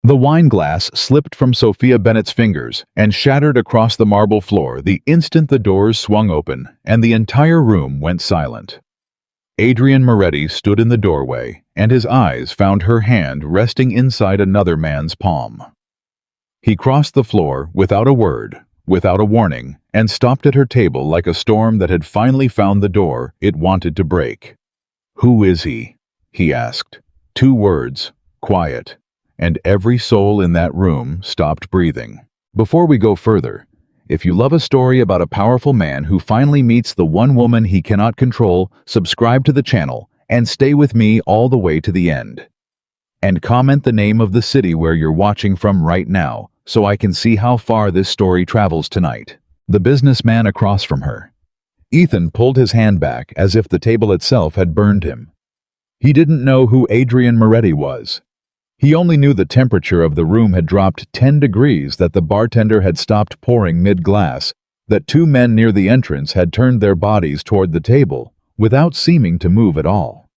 The wine glass slipped from Sophia Bennett's fingers and shattered across the marble floor the instant the doors swung open and the entire room went silent. Adrian Moretti stood in the doorway, and his eyes found her hand resting inside another man's palm. He crossed the floor without a word, without a warning, and stopped at her table like a storm that had finally found the door it wanted to break. "Who is he?" he asked. 2 words, quiet, and every soul in that room stopped breathing. Before we go further, if you love a story about a powerful man who finally meets the one woman he cannot control, subscribe to the channel and stay with me all the way to the end. And comment the name of the city where you're watching from right now, so I can see how far this story travels tonight. The businessman across from her. Ethan pulled his hand back as if the table itself had burned him. He didn't know who Adrian Moretti was. He only knew the temperature of the room had dropped 10 degrees, that the bartender had stopped pouring mid-glass, that 2 men near the entrance had turned their bodies toward the table, without seeming to move at all.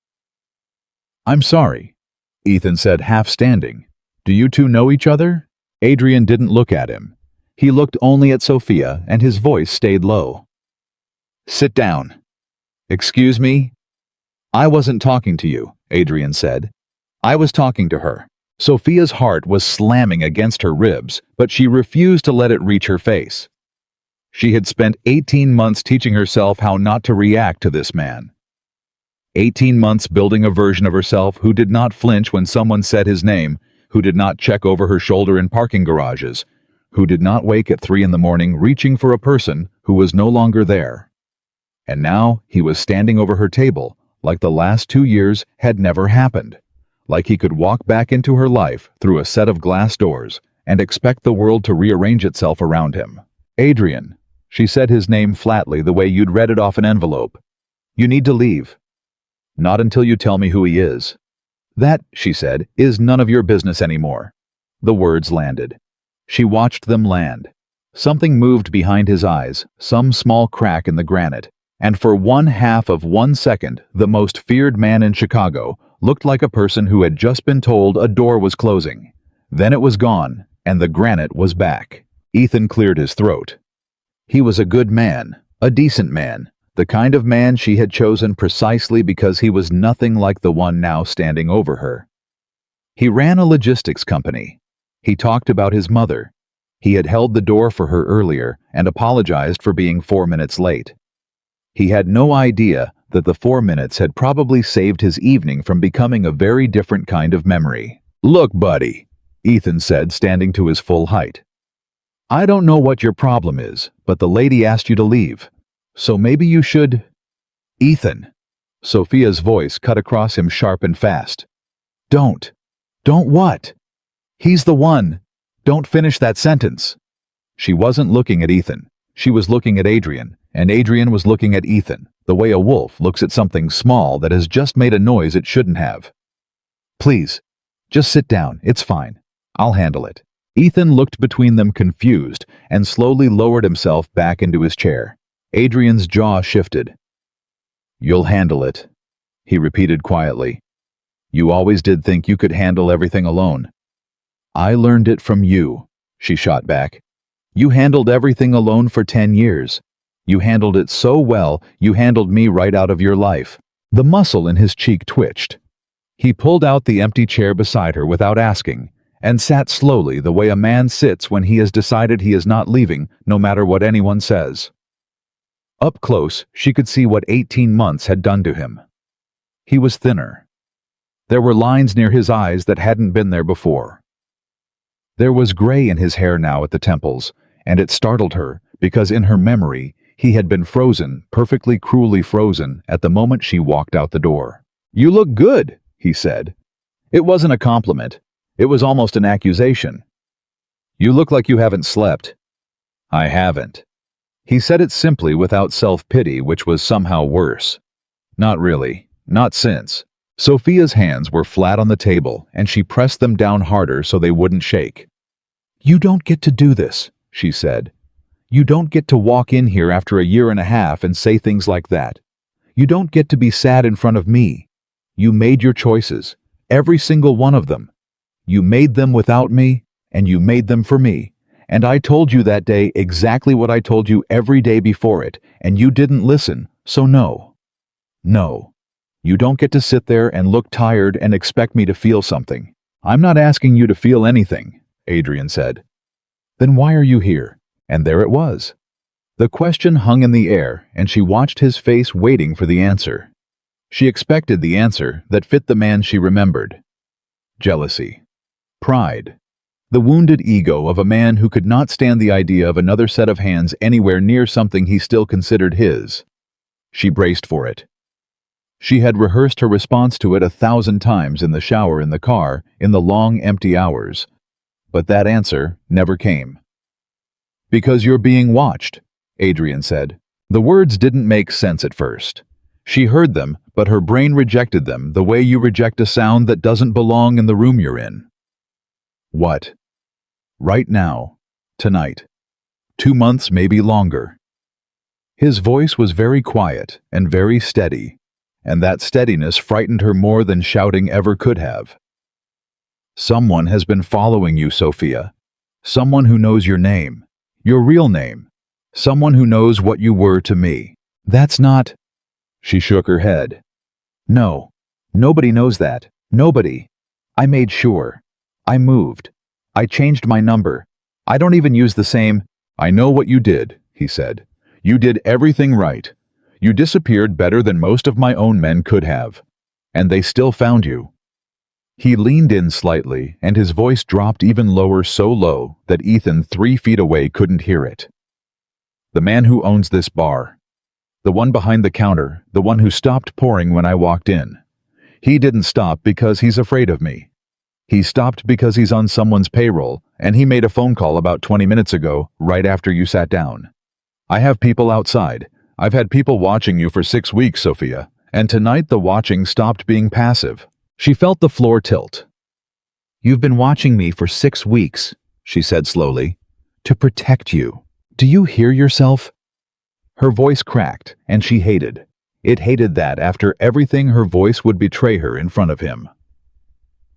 "I'm sorry," Ethan said, half standing. "Do you two know each other?" Adrian didn't look at him. He looked only at Sophia, and his voice stayed low. "Sit down." "Excuse me?" "I wasn't talking to you," Adrian said. "I was talking to her." Sophia's heart was slamming against her ribs, but she refused to let it reach her face. She had spent 18 months teaching herself how not to react to this man. 18 months building a version of herself who did not flinch when someone said his name, who did not check over her shoulder in parking garages, who did not wake at 3 in the morning reaching for a person who was no longer there. And now he was standing over her table, like the last 2 years had never happened. Like he could walk back into her life through a set of glass doors and expect the world to rearrange itself around him. "Adrian," she said his name flatly, the way you'd read it off an envelope. "You need to leave." "Not until you tell me who he is." "That," she said, "is none of your business anymore." The words landed. She watched them land. Something moved behind his eyes, some small crack in the granite, and for 1/2 of 1 second, the most feared man in Chicago looked like a person who had just been told a door was closing. Then it was gone, and the granite was back. Ethan cleared his throat. He was a good man, a decent man, the kind of man she had chosen precisely because he was nothing like the one now standing over her. He ran a logistics company. He talked about his mother. He had held the door for her earlier and apologized for being 4 minutes late. He had no idea that the 4 minutes had probably saved his evening from becoming a very different kind of memory. "Look, buddy," Ethan said, standing to his full height. "I don't know what your problem is, but the lady asked you to leave. So maybe you should—" "Ethan." Sophia's voice cut across him sharp and fast. "Don't. Don't what?" "He's the one. Don't finish that sentence." She wasn't looking at Ethan. She was looking at Adrian, and Adrian was looking at Ethan, the way a wolf looks at something small that has just made a noise it shouldn't have. "Please, just sit down. It's fine. I'll handle it." Ethan looked between them confused and slowly lowered himself back into his chair. Adrian's jaw shifted. "You'll handle it," he repeated quietly. "You always did think you could handle everything alone." "I learned it from you," she shot back. "You handled everything alone for 10 years. You handled it so well, you handled me right out of your life." The muscle in his cheek twitched. He pulled out the empty chair beside her without asking, and sat slowly the way a man sits when he has decided he is not leaving, no matter what anyone says. Up close, she could see what 18 months had done to him. He was thinner. There were lines near his eyes that hadn't been there before. There was gray in his hair now at the temples, and it startled her because in her memory he had been frozen, perfectly cruelly frozen, at the moment she walked out the door. "You look good," he said. It wasn't a compliment. It was almost an accusation. "You look like you haven't slept." "I haven't." He said it simply without self-pity, which was somehow worse. "Not really. Not since." Sophia's hands were flat on the table, and she pressed them down harder so they wouldn't shake. "You don't get to do this," she said. "You don't get to walk in here after a year and a half and say things like that. You don't get to be sad in front of me. You made your choices, every single one of them. You made them without me, and you made them for me. And I told you that day exactly what I told you every day before it, and you didn't listen, so no. No. You don't get to sit there and look tired and expect me to feel something. I'm not asking you to feel anything, Adrian said. Then why are you here? And there it was. The question hung in the air, and she watched his face waiting for the answer. She expected the answer that fit the man she remembered. Jealousy. Pride. The wounded ego of a man who could not stand the idea of another set of hands anywhere near something he still considered his. She braced for it. She had rehearsed her response to it 1,000 times in the shower, in the car, in the long, empty hours. But that answer never came. Because you're being watched, Adrian said. The words didn't make sense at first. She heard them, but her brain rejected them the way you reject a sound that doesn't belong in the room you're in. What? Right now. Tonight. 2 months, maybe longer. His voice was very quiet and very steady, and that steadiness frightened her more than shouting ever could have. Someone has been following you, Sophia. Someone who knows your name, your real name. Someone who knows what you were to me. That's not... She shook her head. No, nobody knows that. Nobody. I made sure. I moved. I changed my number. I don't even use the same... I know what you did, he said. You did everything right. You disappeared better than most of my own men could have. And they still found you. He leaned in slightly, and his voice dropped even lower, so low that Ethan 3 feet away couldn't hear it. The man who owns this bar. The one behind the counter, the one who stopped pouring when I walked in. He didn't stop because he's afraid of me. He stopped because he's on someone's payroll, and he made a phone call about 20 minutes ago, right after you sat down. I have people outside. I've had people watching you for 6 weeks, Sophia, and tonight the watching stopped being passive. She felt the floor tilt. You've been watching me for 6 weeks, she said slowly, to protect you. Do you hear yourself? Her voice cracked, and she hated. It hated that after everything her voice would betray her in front of him.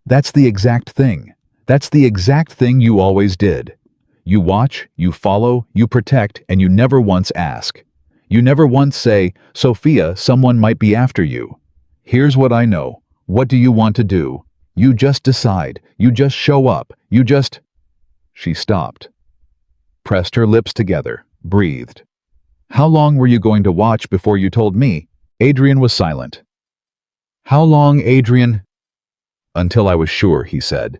That's the exact thing. That's the exact thing you always did. You watch, you follow, you protect, and you never once ask. You never once say, Sophia, someone might be after you. Here's what I know. What do you want to do? You just decide. You just show up. You just... She stopped. Pressed her lips together, breathed. How long were you going to watch before you told me? Adrian was silent. How long, Adrian? Until I was sure, he said.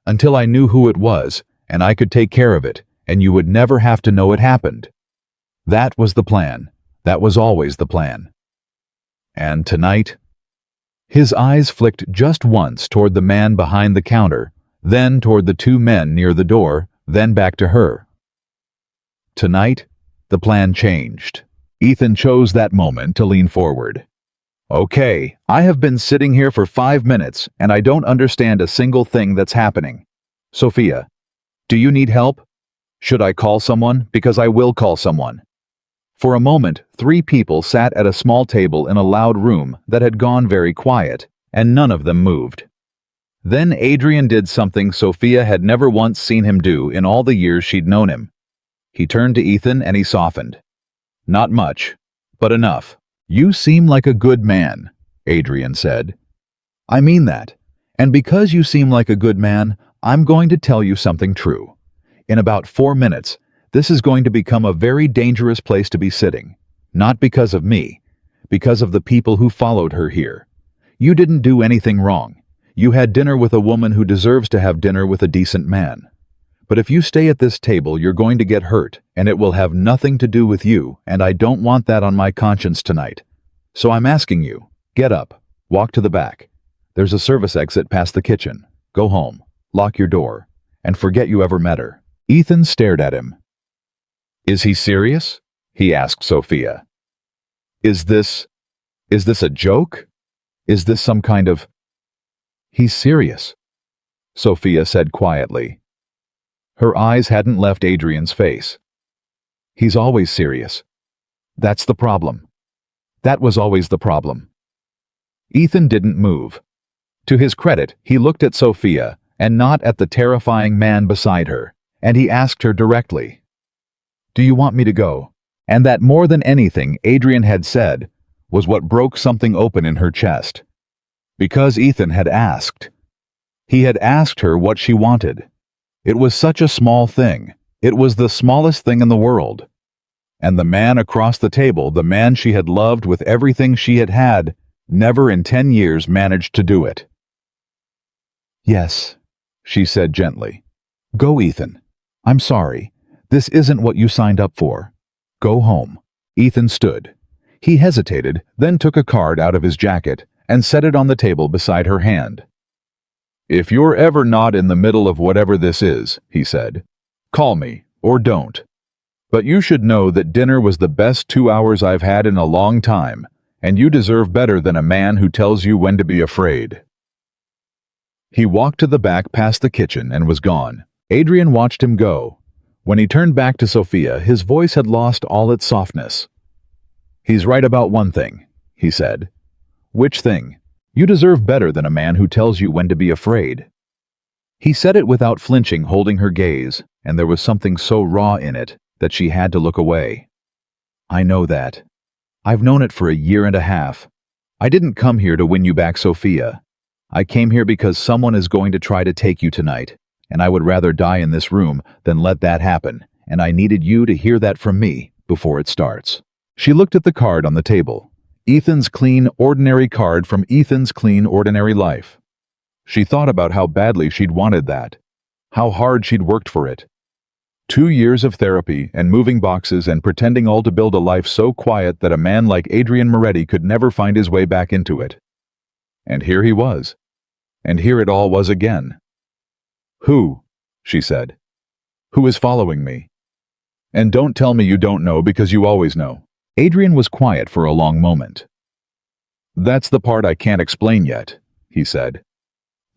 Until I knew who it was, and I could take care of it, and you would never have to know it happened. That was the plan. That was always the plan. And tonight? His eyes flicked just once toward the man behind the counter, then toward the 2 men near the door, then back to her. Tonight, the plan changed. Ethan chose that moment to lean forward. Okay, I have been sitting here for 5 minutes, and I don't understand a single thing that's happening. Sophia, do you need help? Should I call someone? Because I will call someone. For a moment, 3 people sat at a small table in a loud room that had gone very quiet, and none of them moved. Then Adrian did something Sophia had never once seen him do in all the years she'd known him. He turned to Ethan and he softened. Not much, but enough. You seem like a good man, Adrian said. I mean that. And because you seem like a good man, I'm going to tell you something true. In about 4 minutes, this is going to become a very dangerous place to be sitting. Not because of me, because of the people who followed her here. You didn't do anything wrong. You had dinner with a woman who deserves to have dinner with a decent man. But if you stay at this table, you're going to get hurt, and it will have nothing to do with you, and I don't want that on my conscience tonight. So I'm asking you, get up, walk to the back. There's a service exit past the kitchen. Go home, lock your door, and forget you ever met her. Ethan stared at him. Is he serious? He asked Sophia. Is this a joke? Is this some kind of... He's serious, Sophia said quietly. Her eyes hadn't left Adrian's face. He's always serious. That's the problem. That was always the problem. Ethan didn't move. To his credit, he looked at Sophia, and not at the terrifying man beside her, and he asked her directly, "Do you want me to go?" And that more than anything Adrian had said was what broke something open in her chest. Because Ethan had asked. He had asked her what she wanted. It was such a small thing. It was the smallest thing in the world. And the man across the table, the man she had loved with everything she had had, never in 10 years managed to do it. "Yes," she said gently. "Go, Ethan. I'm sorry. This isn't what you signed up for. Go home." Ethan stood. He hesitated, then took a card out of his jacket and set it on the table beside her hand. "If you're ever not in the middle of whatever this is," he said, "call me, or don't. But you should know that dinner was the best 2 hours I've had in a long time, and you deserve better than a man who tells you when to be afraid." He walked to the back past the kitchen and was gone. Adrian watched him go. When he turned back to Sophia, his voice had lost all its softness. "He's right about one thing," he said. "Which thing? You deserve better than a man who tells you when to be afraid." He said it without flinching, holding her gaze, and there was something so raw in it that she had to look away. "I know that. I've known it for a year and a half. I didn't come here to win you back, Sophia. I came here because someone is going to try to take you tonight, and I would rather die in this room than let that happen, and I needed you to hear that from me before it starts." She looked at the card on the table. Ethan's clean, ordinary card from Ethan's clean, ordinary life. She thought about how badly she'd wanted that, how hard she'd worked for it. 2 years of therapy and moving boxes and pretending all to build a life so quiet that a man like Adrian Moretti could never find his way back into it. And here he was. And here it all was again. "Who?" she said. "Who is following me? And don't tell me you don't know, because you always know." Adrian was quiet for a long moment. "That's the part I can't explain yet," he said.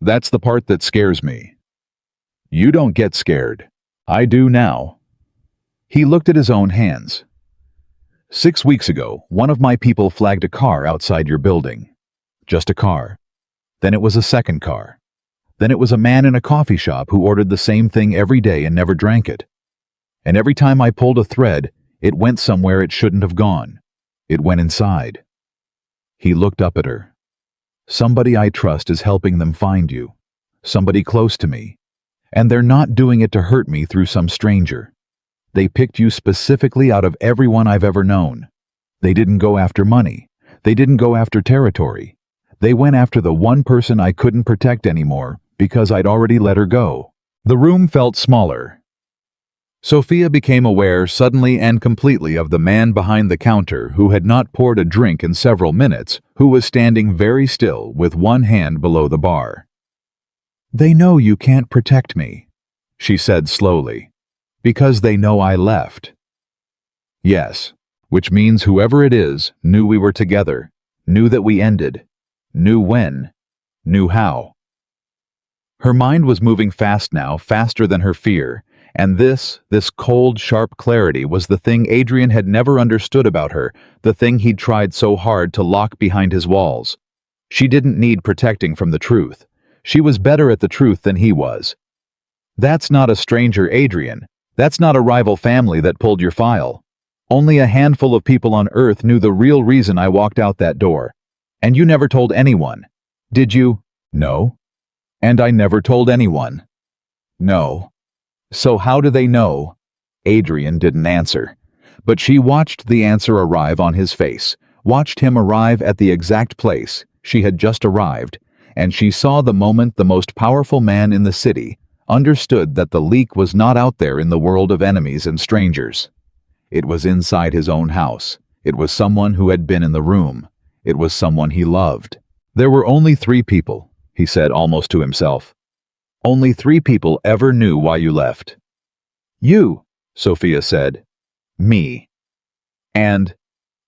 "That's the part that scares me. You don't get scared. I do now." He looked at his own hands. "6 weeks ago, one of my people flagged a car outside your building. Just a car. Then it was a second car. Then it was a man in a coffee shop who ordered the same thing every day and never drank it. And every time I pulled a thread, it went somewhere it shouldn't have gone. It went inside." He looked up at her. "Somebody I trust is helping them find you. Somebody close to me. And they're not doing it to hurt me through some stranger. They picked you specifically out of everyone I've ever known. They didn't go after money. They didn't go after territory. They went after the one person I couldn't protect anymore because I'd already let her go." The room felt smaller. Sophia became aware suddenly and completely of the man behind the counter who had not poured a drink in several minutes, who was standing very still with one hand below the bar. "They know you can't protect me," she said slowly, "because they know I left." "Yes, which means whoever it is knew we were together, knew that we ended, knew when, knew how." Her mind was moving fast now, faster than her fear, and this cold, sharp clarity was the thing Adrian had never understood about her, the thing he'd tried so hard to lock behind his walls. She didn't need protecting from the truth. She was better at the truth than he was. "That's not a stranger, Adrian. That's not a rival family that pulled your file. Only a handful of people on Earth knew the real reason I walked out that door. And you never told anyone. Did you?" "No." "And I never told anyone." "No." "So how do they know?" Adrian didn't answer, but she watched the answer arrive on his face, watched him arrive at the exact place she had just arrived, and she saw the moment the most powerful man in the city understood that the leak was not out there in the world of enemies and strangers. It was inside his own house. It was someone who had been in the room. It was someone he loved. "There were only 3 people," he said almost to himself. "Only 3 people ever knew why you left." "You," Sophia said. "Me." And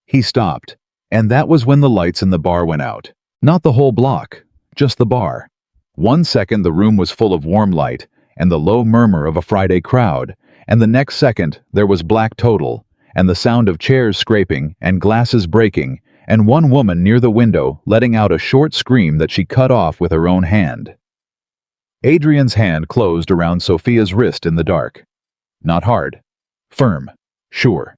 he stopped, and that was when the lights in the bar went out. Not the whole block, just the bar. 1 second the room was full of warm light and the low murmur of a Friday crowd, and the next second there was black total, and the sound of chairs scraping and glasses breaking, and one woman near the window letting out a short scream that she cut off with her own hand. Adrian's hand closed around Sophia's wrist in the dark. Not hard. Firm. Sure.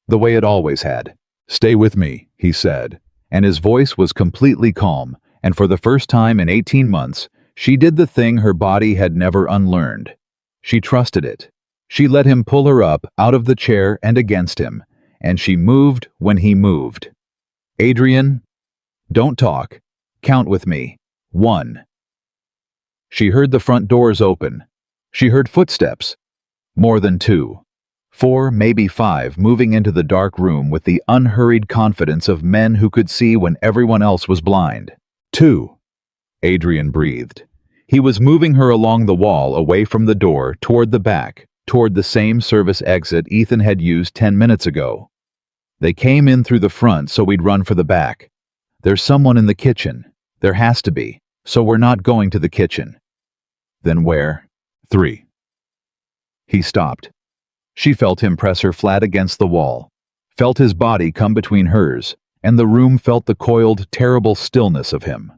The way it always had. "Stay with me," he said, and his voice was completely calm, and for the first time in 18 months, she did the thing her body had never unlearned. She trusted it. She let him pull her up, out of the chair and against him, and she moved when he moved. "Adrian, don't talk. Count with me. 1." She heard the front doors open. She heard footsteps. More than 2. 4, maybe 5, moving into the dark room with the unhurried confidence of men who could see when everyone else was blind. 2. Adrian breathed. He was moving her along the wall away from the door, toward the back, toward the same service exit Ethan had used 10 minutes ago. They came in through the front, so we'd run for the back. There's someone in the kitchen. There has to be, so we're not going to the kitchen. Then where? 3. He stopped. She felt him press her flat against the wall, felt his body come between hers, and the room felt the coiled, terrible stillness of him.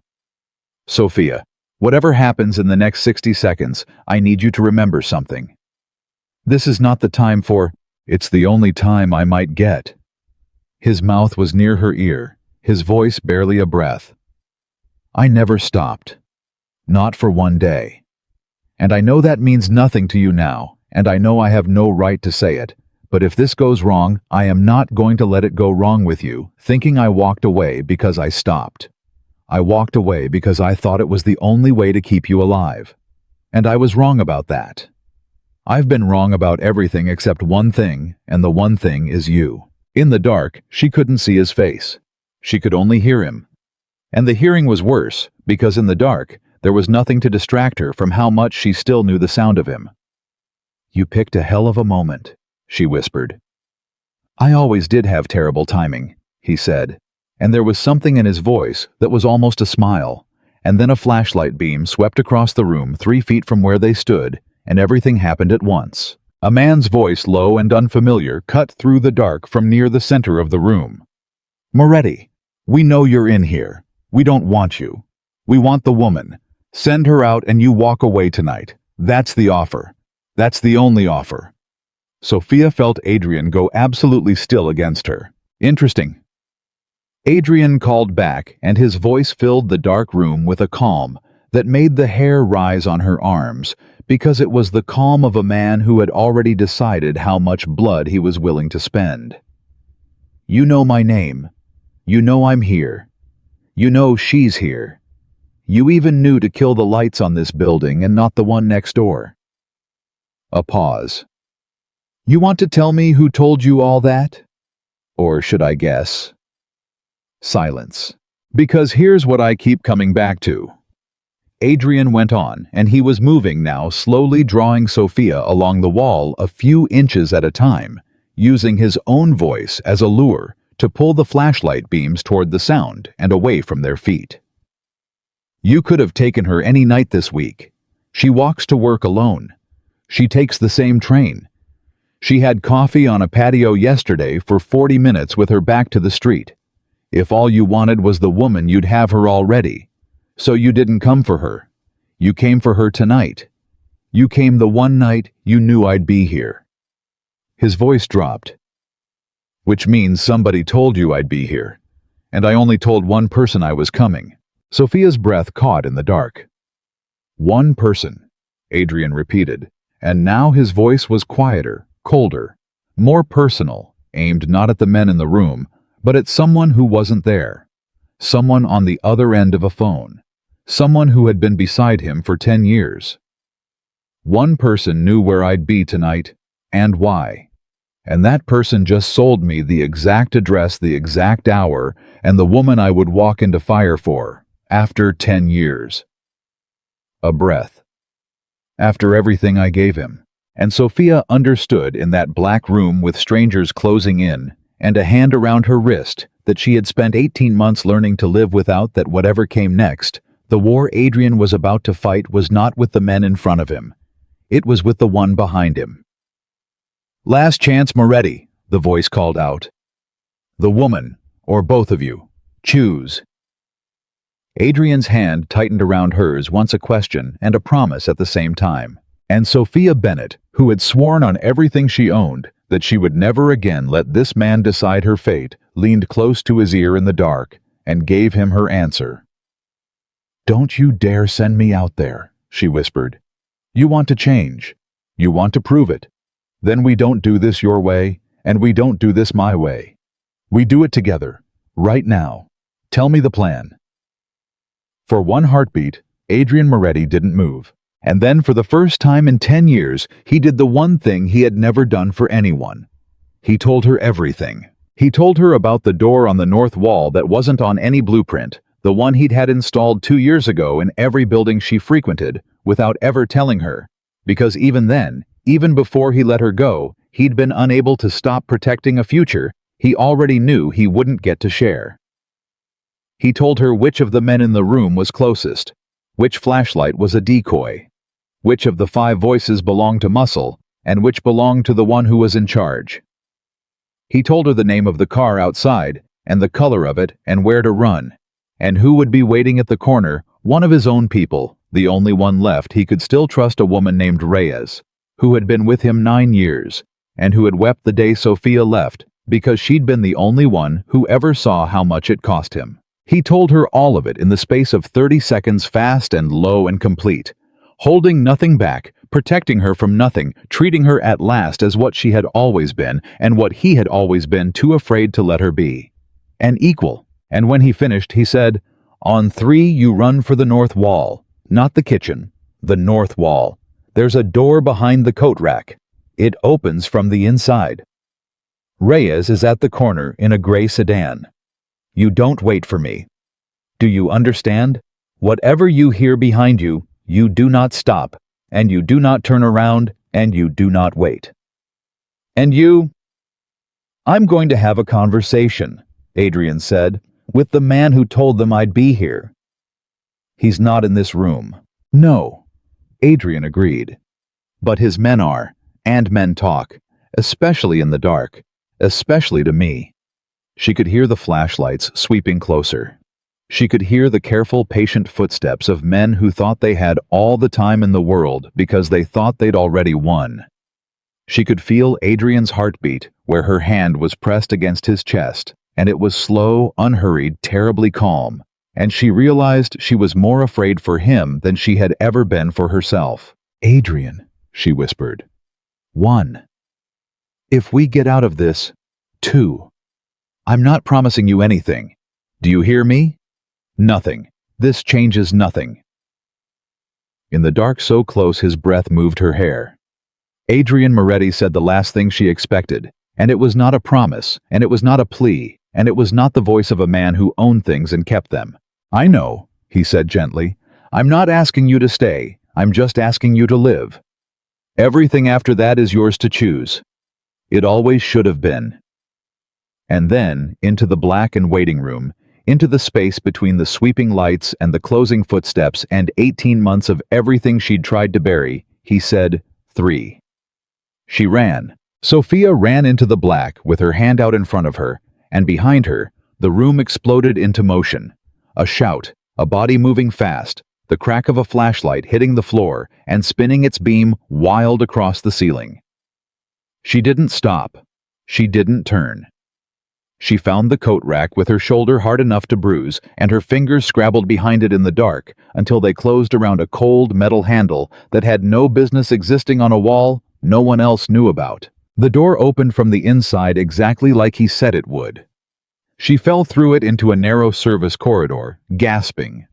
"Sophia, whatever happens in the next 60 seconds, I need you to remember something. This is not the time for, it's the only time I might get." His mouth was near her ear, his voice barely a breath. "I never stopped. Not for one day. And I know that means nothing to you now, and I know I have no right to say it, but if this goes wrong, I am not going to let it go wrong with you, thinking I walked away because I stopped. I walked away because I thought it was the only way to keep you alive. And I was wrong about that. I've been wrong about everything except one thing, and the one thing is you." In the dark, she couldn't see his face. She could only hear him. And the hearing was worse, because in the dark, there was nothing to distract her from how much she still knew the sound of him. "You picked a hell of a moment," she whispered. "I always did have terrible timing," he said, and there was something in his voice that was almost a smile, and then a flashlight beam swept across the room 3 feet from where they stood, and everything happened at once. A man's voice, low and unfamiliar, cut through the dark from near the center of the room. "Moretti, we know you're in here. We don't want you. We want the woman. Send her out and you walk away tonight. That's the offer. That's the only offer." Sophia felt Adrian go absolutely still against her. "Interesting." Adrian called back, and his voice filled the dark room with a calm that made the hair rise on her arms, because it was the calm of a man who had already decided how much blood he was willing to spend. "You know my name. You know I'm here. You know she's here. You even knew to kill the lights on this building and not the one next door." A pause. "You want to tell me who told you all that? Or should I guess?" Silence. "Because here's what I keep coming back to." Adrian went on, and he was moving now, slowly drawing Sophia along the wall a few inches at a time, using his own voice as a lure to pull the flashlight beams toward the sound and away from their feet. "You could have taken her any night this week. She walks to work alone. She takes the same train. She had coffee on a patio yesterday for 40 minutes with her back to the street. If all you wanted was the woman, you'd have her already. So you didn't come for her. You came for her tonight. You came the one night you knew I'd be here." His voice dropped. "Which means somebody told you I'd be here. And I only told one person I was coming." Sophia's breath caught in the dark. "One person," Adrian repeated, and now his voice was quieter, colder, more personal, aimed not at the men in the room, but at someone who wasn't there. Someone on the other end of a phone. Someone who had been beside him for 10 years. "One person knew where I'd be tonight, and why. And that person just sold me the exact address, the exact hour, and the woman I would walk into fire for, after 10 years. A breath. After everything I gave him. And Sophia understood in that black room with strangers closing in, and a hand around her wrist, that she had spent 18 months learning to live without, that whatever came next, the war Adrian was about to fight was not with the men in front of him. It was with the one behind him. "Last chance, Moretti," the voice called out. "The woman, or both of you. Choose." Adrian's hand tightened around hers, once a question and a promise at the same time. And Sophia Bennett, who had sworn on everything she owned that she would never again let this man decide her fate, leaned close to his ear in the dark and gave him her answer. "Don't you dare send me out there," she whispered. "You want to change. You want to prove it. Then we don't do this your way, and we don't do this my way. We do it together, right now. Tell me the plan." For one heartbeat, Adrian Moretti didn't move. And then, for the first time in 10 years, he did the one thing he had never done for anyone. He told her everything. He told her about the door on the north wall that wasn't on any blueprint, the one he'd had installed 2 years ago in every building she frequented, without ever telling her. Because even then, even before he let her go, he'd been unable to stop protecting a future he already knew he wouldn't get to share. He told her which of the men in the room was closest, which flashlight was a decoy, which of the 5 voices belonged to Muscle, and which belonged to the one who was in charge. He told her the name of the car outside, and the color of it, and where to run, and who would be waiting at the corner, one of his own people, the only one left he could still trust, a woman named Reyes, who had been with him 9 years, and who had wept the day Sophia left, because she'd been the only one who ever saw how much it cost him. He told her all of it in the space of 30 seconds, fast and low and complete, holding nothing back, protecting her from nothing, treating her at last as what she had always been and what he had always been too afraid to let her be. An equal. And when he finished, he said, "On 3, you run for the north wall. Not the kitchen. The north wall. There's a door behind the coat rack. It opens from the inside. Reyes is at the corner in a gray sedan. You don't wait for me. Do you understand? Whatever you hear behind you, you do not stop, and you do not turn around, and you do not wait. And you?" "I'm going to have a conversation," Adrian said, "with the man who told them I'd be here." "He's not in this room." "No," Adrian agreed. "But his men are, and men talk, especially in the dark, especially to me." She could hear the flashlights sweeping closer. She could hear the careful, patient footsteps of men who thought they had all the time in the world because they thought they'd already won. She could feel Adrian's heartbeat where her hand was pressed against his chest, and it was slow, unhurried, terribly calm, and she realized she was more afraid for him than she had ever been for herself. "Adrian," she whispered. 1. If we get out of this, 2. I'm not promising you anything. Do you hear me? Nothing. This changes nothing. In the dark so close his breath moved her hair. Adrian Moretti said the last thing she expected, and it was not a promise, and it was not a plea, and it was not the voice of a man who owned things and kept them. "I know," he said gently. "I'm not asking you to stay. I'm just asking you to live. Everything after that is yours to choose. It always should have been." And then, into the black and waiting room, into the space between the sweeping lights and the closing footsteps and 18 months of everything she'd tried to bury, he said, 3. She ran. Sophia ran into the black with her hand out in front of her, and behind her, the room exploded into motion. A shout, a body moving fast, the crack of a flashlight hitting the floor and spinning its beam wild across the ceiling. She didn't stop. She didn't turn. She found the coat rack with her shoulder hard enough to bruise, and her fingers scrabbled behind it in the dark until they closed around a cold metal handle that had no business existing on a wall no one else knew about. The door opened from the inside exactly like he said it would. She fell through it into a narrow service corridor, gasping.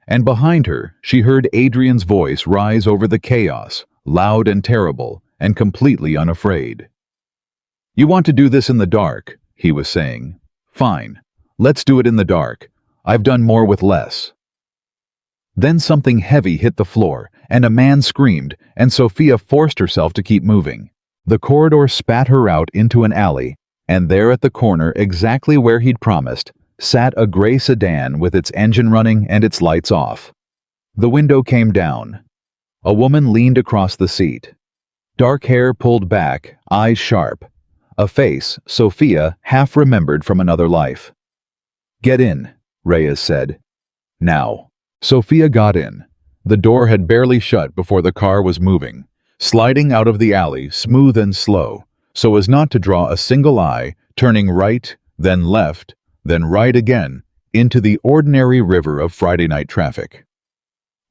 And behind her, she heard Adrian's voice rise over the chaos, loud and terrible, and completely unafraid. "You want to do this in the dark," he was saying. "Fine. Let's do it in the dark. I've done more with less." Then something heavy hit the floor, and a man screamed, and Sophia forced herself to keep moving. The corridor spat her out into an alley, and there at the corner, exactly where he'd promised, sat a gray sedan with its engine running and its lights off. The window came down. A woman leaned across the seat. Dark hair pulled back, eyes sharp. A face Sophia half remembered from another life. "Get in," Reyes said. Now. Sophia got in. The door had barely shut before the car was moving, sliding out of the alley smooth and slow, so as not to draw a single eye, turning right, then left, then right again, into the ordinary river of Friday night traffic.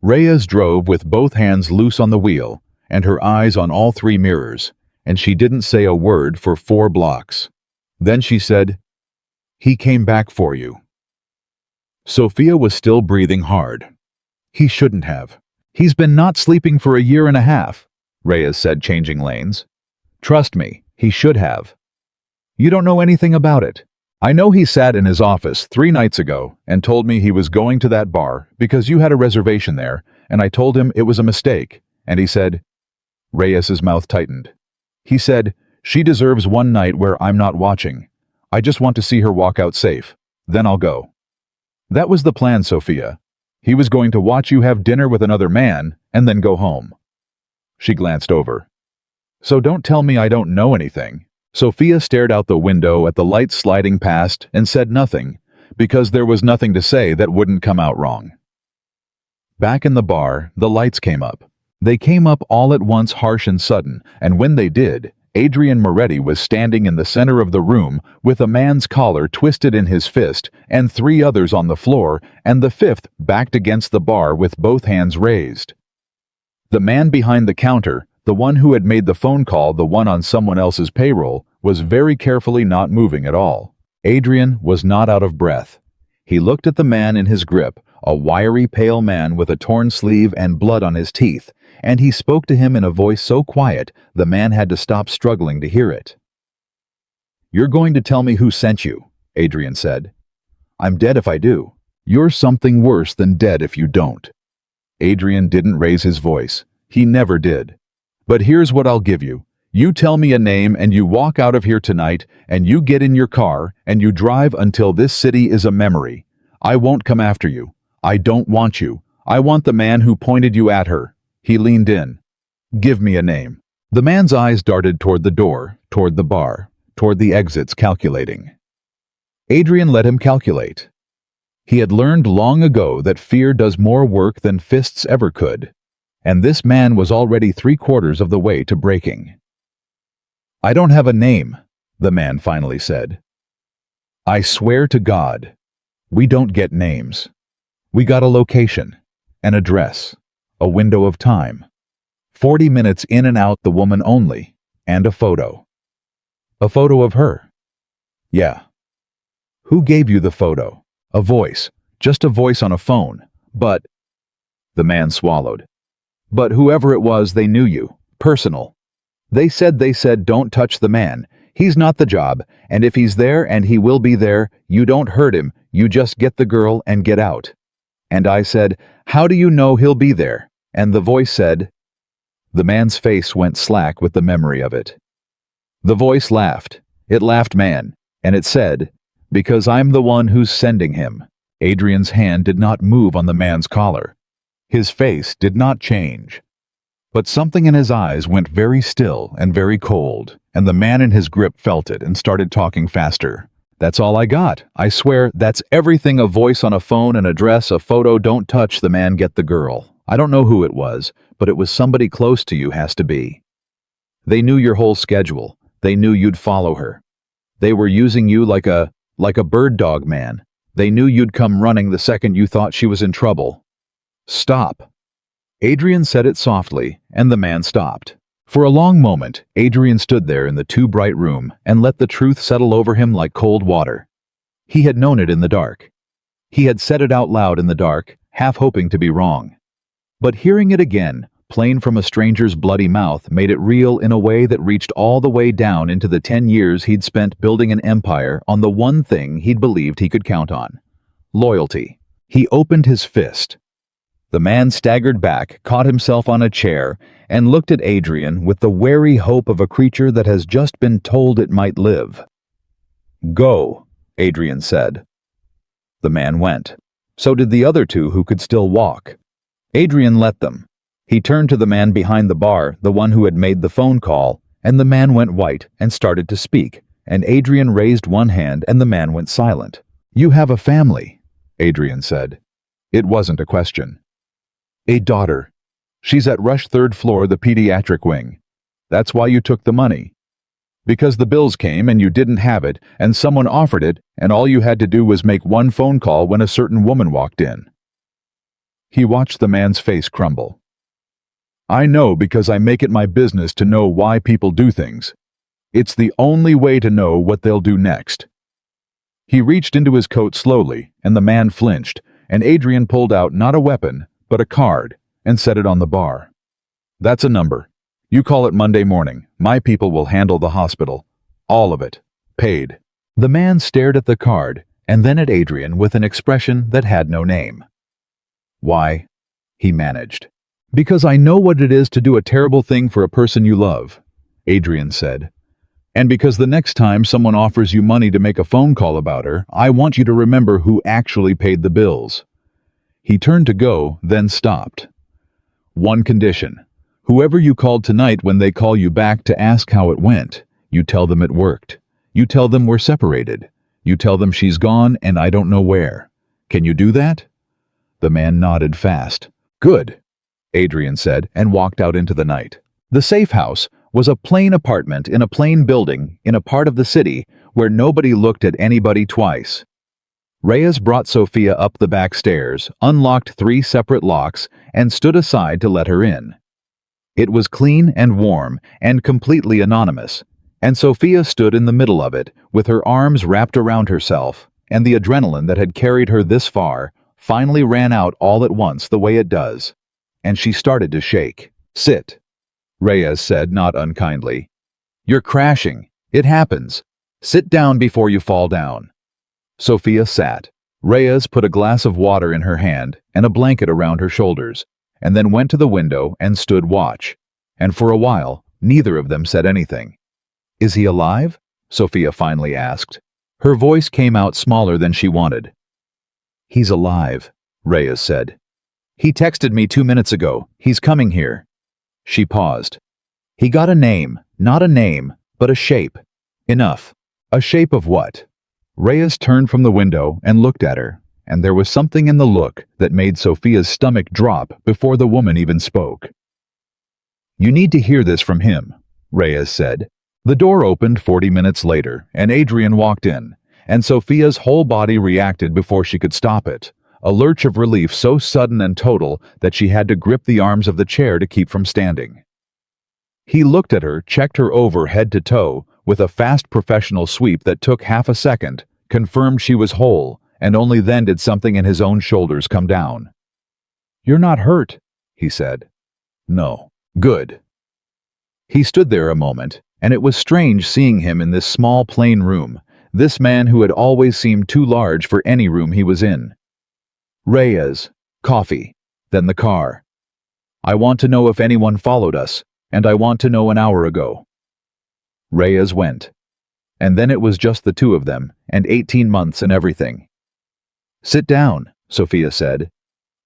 Reyes drove with both hands loose on the wheel and her eyes on all three mirrors, and she didn't say a word for 4 blocks. Then she said, "He came back for you." Sophia was still breathing hard. "He shouldn't have. He's been not sleeping for a year and a half," Reyes said, changing lanes. "Trust me, he should have. You don't know anything about it. I know he sat in his office 3 nights ago and told me he was going to that bar because you had a reservation there, and I told him it was a mistake, and he said—" Reyes's mouth tightened. "He said, 'She deserves one night where I'm not watching. I just want to see her walk out safe. Then I'll go.' That was the plan, Sophia. He was going to watch you have dinner with another man and then go home." She glanced over. "So don't tell me I don't know anything." Sophia stared out the window at the lights sliding past and said nothing, because there was nothing to say that wouldn't come out wrong. Back in the bar, the lights came up. They came up all at once, harsh and sudden, and when they did, Adrian Moretti was standing in the center of the room with a man's collar twisted in his fist and 3 others on the floor and the 5th backed against the bar with both hands raised. The man behind the counter, the one who had made the phone call, the one on someone else's payroll, was very carefully not moving at all. Adrian was not out of breath. He looked at the man in his grip, a wiry, pale man with a torn sleeve and blood on his teeth, and he spoke to him in a voice so quiet the man had to stop struggling to hear it. "You're going to tell me who sent you," Adrian said. "I'm dead if I do. You're something worse than dead if you don't." Adrian didn't raise his voice. He never did. "But here's what I'll give you. You tell me a name and you walk out of here tonight and you get in your car and you drive until this city is a memory. I won't come after you. I don't want you. I want the man who pointed you at her." He leaned in. "Give me a name." The man's eyes darted toward the door, toward the bar, toward the exits, calculating. Adrian let him calculate. He had learned long ago that fear does more work than fists ever could, and this man was already 3/4 of the way to breaking. "I don't have a name," the man finally said. "I swear to God, we don't get names. We got a location, an address, a window of time, 40 minutes in and out, the woman only, and a photo." "A photo of her?" "Yeah." "Who gave you the photo?" "A voice, just a voice on a phone, but—" The man swallowed. "But whoever it was, they knew you, personal. They said, don't touch the man. He's not the job, and if he's there, and he will be there, you don't hurt him, you just get the girl and get out." And I said, "How do you know he'll be there?" And the voice said— The man's face went slack with the memory of it. The voice laughed. It laughed man, and it said, "Because I'm the one who's sending him." Adrian's hand did not move on the man's collar. His face did not change. But something in his eyes went very still and very cold, and the man in his grip felt it and started talking faster. "That's all I got. I swear, that's everything. A voice on a phone, an address, a photo. Don't touch the man, get the girl. I don't know who it was, but it was somebody close to you, has to be. They knew your whole schedule. They knew you'd follow her. They were using you like a bird dog, man. They knew you'd come running the second you thought she was in trouble. Stop." Adrian said it softly, and the man stopped. For a long moment, Adrian stood there in the too bright room and let the truth settle over him like cold water. He had known it in the dark. He had said it out loud in the dark, half hoping to be wrong. But hearing it again, plain from a stranger's bloody mouth, made it real in a way that reached all the way down into the 10 years he'd spent building an empire on the one thing he'd believed he could count on: loyalty. He opened his fist. The man staggered back, caught himself on a chair, and looked at Adrian with the wary hope of a creature that has just been told it might live. "Go," Adrian said. The man went. So did the other 2 who could still walk. Adrian let them. He turned to the man behind the bar, the one who had made the phone call, and the man went white and started to speak, and Adrian raised one hand and the man went silent. "You have a family," Adrian said. It wasn't a question. A daughter. She's at Rush 3rd floor, the pediatric wing. That's why you took the money. Because the bills came and you didn't have it, and someone offered it, and all you had to do was make one phone call when a certain woman walked in. He watched the man's face crumble. I know because I make it my business to know why people do things. It's the only way to know what they'll do next. He reached into his coat slowly, and the man flinched, and Adrian pulled out not a weapon, but a card, and set it on the bar. That's a number. You call it Monday morning. My people will handle the hospital. All of it. Paid. The man stared at the card, and then at Adrian with an expression that had no name. Why? He managed. Because I know what it is to do a terrible thing for a person you love, Adrian said. And because the next time someone offers you money to make a phone call about her, I want you to remember who actually paid the bills. He turned to go, then stopped. One condition. Whoever you called tonight, when they call you back to ask how it went, you tell them it worked. You tell them we're separated. You tell them she's gone and I don't know where. Can you do that? The man nodded fast. Good, Adrian said, and walked out into the night. The safe house was a plain apartment in a plain building in a part of the city where nobody looked at anybody twice. Reyes brought Sophia up the back stairs, unlocked 3 separate locks, and stood aside to let her in. It was clean and warm and completely anonymous, and Sophia stood in the middle of it with her arms wrapped around herself, and the adrenaline that had carried her this far finally ran out all at once the way it does, and she started to shake. Sit, Reyes said, not unkindly. You're crashing. It happens. Sit down before you fall down. Sophia sat. Reyes put a glass of water in her hand and a blanket around her shoulders, and then went to the window and stood watch. And for a while, neither of them said anything. Is he alive? Sophia finally asked. Her voice came out smaller than she wanted. He's alive, Reyes said. He texted me 2 minutes ago. He's coming here. She paused. He got a name, not a name, but a shape. Enough. A shape of what? Reyes turned from the window and looked at her, and there was something in the look that made Sophia's stomach drop before the woman even spoke. You need to hear this from him, Reyes said. The door opened 40 minutes later, and Adrian walked in, and Sophia's whole body reacted before she could stop it, a lurch of relief so sudden and total that she had to grip the arms of the chair to keep from standing. He looked at her, checked her over head to toe, with a fast professional sweep that took half a second, confirmed she was whole, and only then did something in his own shoulders come down. You're not hurt, he said. No. Good. He stood there a moment, and it was strange seeing him in this small plain room, this man who had always seemed too large for any room he was in. Reyes, coffee, then the car. I want to know if anyone followed us, and I want to know an hour ago. Reyes went. And then it was just the two of them, and 18 months and everything. Sit down, Sophia said.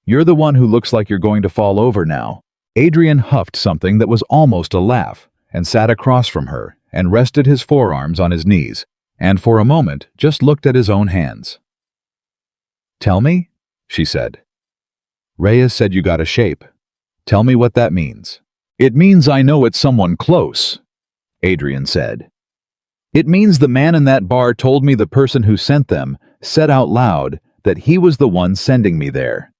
You're the one who looks like you're going to fall over now. Adrian huffed something that was almost a laugh, and sat across from her, and rested his forearms on his knees, and for a moment just looked at his own hands. Tell me, she said. Reyes said you got a shape. Tell me what that means. It means I know it's someone close, Adrian said. It means the man in that bar told me the person who sent them said out loud that he was the one sending me there.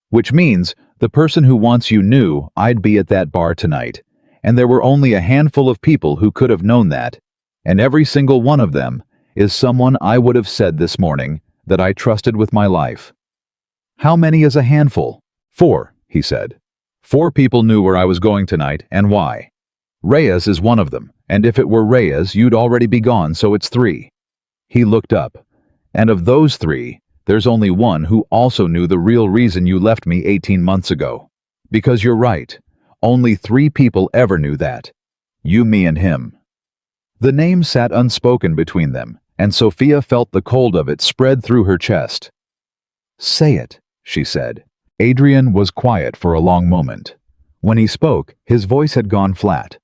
Which means the person who wants you knew I'd be at that bar tonight, and there were only a handful of people who could have known that, and every single one of them is someone I would have said this morning that I trusted with my life. How many is a handful? 4, he said. 4 people knew where I was going tonight and why. Reyes is one of them, and if it were Reyes, you'd already be gone, so it's 3. He looked up, and of those 3, there's only one who also knew the real reason you left me 18 months ago. Because you're right, only 3 people ever knew that. You, me, and him. The name sat unspoken between them, and Sophia felt the cold of it spread through her chest. Say it, she said. Adrian was quiet for a long moment. When he spoke, his voice had gone flat.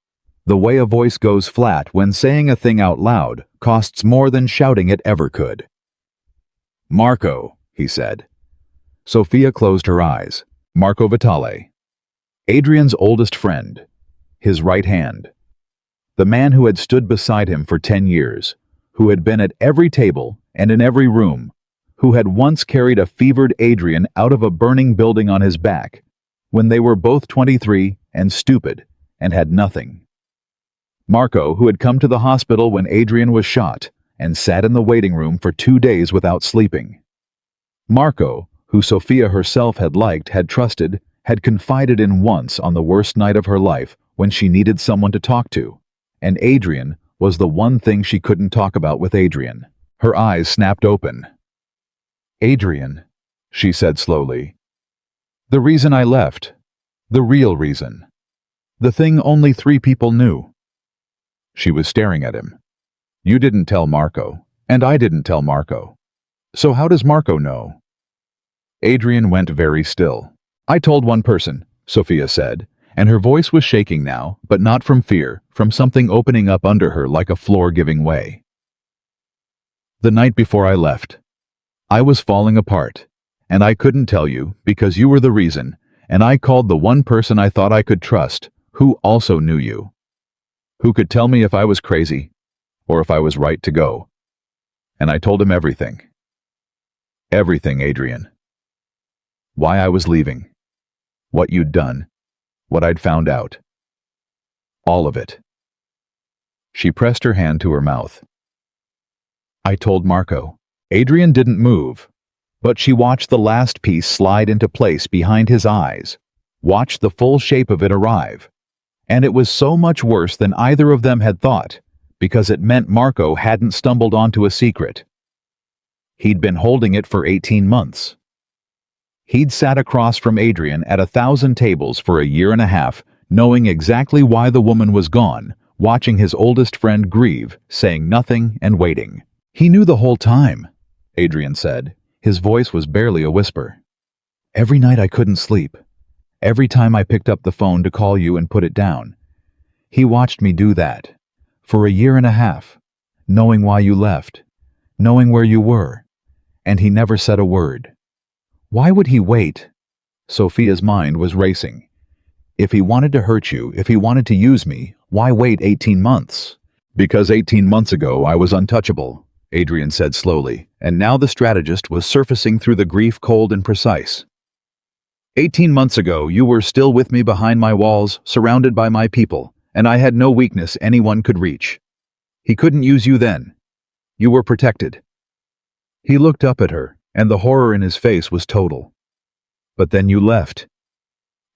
The way a voice goes flat when saying a thing out loud costs more than shouting it ever could. Marco, he said. Sophia closed her eyes. Marco Vitale. Adrian's oldest friend. His right hand. The man who had stood beside him for 10 years, who had been at every table and in every room, who had once carried a fevered Adrian out of a burning building on his back, when they were both 23 and stupid and had nothing. Marco, who had come to the hospital when Adrian was shot and sat in the waiting room for 2 days without sleeping. Marco, who Sophia herself had liked, had trusted, had confided in once on the worst night of her life when she needed someone to talk to. And Adrian was the one thing she couldn't talk about with Adrian. Her eyes snapped open. "Adrian," she said slowly. "The reason I left. The real reason. The thing only 3 people knew." She was staring at him. "You didn't tell Marco, and I didn't tell Marco. So how does Marco know?" Adrian went very still. "I told one person," Sophia said, and her voice was shaking now, but not from fear, from something opening up under her like a floor giving way. "The night before I left. I was falling apart, and I couldn't tell you because you were the reason, and I called the one person I thought I could trust, who also knew you. Who could tell me if I was crazy, or if I was right to go. And I told him everything. Everything, Adrian. Why I was leaving. What you'd done. What I'd found out. All of it." She pressed her hand to her mouth. "I told Marco." Adrian didn't move, but she watched the last piece slide into place behind his eyes, watched the full shape of it arrive. And it was so much worse than either of them had thought, because it meant Marco hadn't stumbled onto a secret. He'd been holding it for 18 months. He'd sat across from Adrian at 1,000 tables for a year and a half, knowing exactly why the woman was gone, watching his oldest friend grieve, saying nothing and waiting. "He knew the whole time," Adrian said. His voice was barely a whisper. "Every night I couldn't sleep. Every time I picked up the phone to call you and put it down. He watched me do that. For a year and a half, knowing why you left, knowing where you were, and he never said a word. Why would he wait?" Sophia's mind was racing. "If he wanted to hurt you, if he wanted to use me, why wait 18 months? "Because 18 months ago I was untouchable," Adrian said slowly, and now the strategist was surfacing through the grief cold and precise. 18 months ago you were still with me behind my walls, surrounded by my people, and I had no weakness anyone could reach. He couldn't use you then. You were protected." He looked up at her, and the horror in his face was total. "But then you left.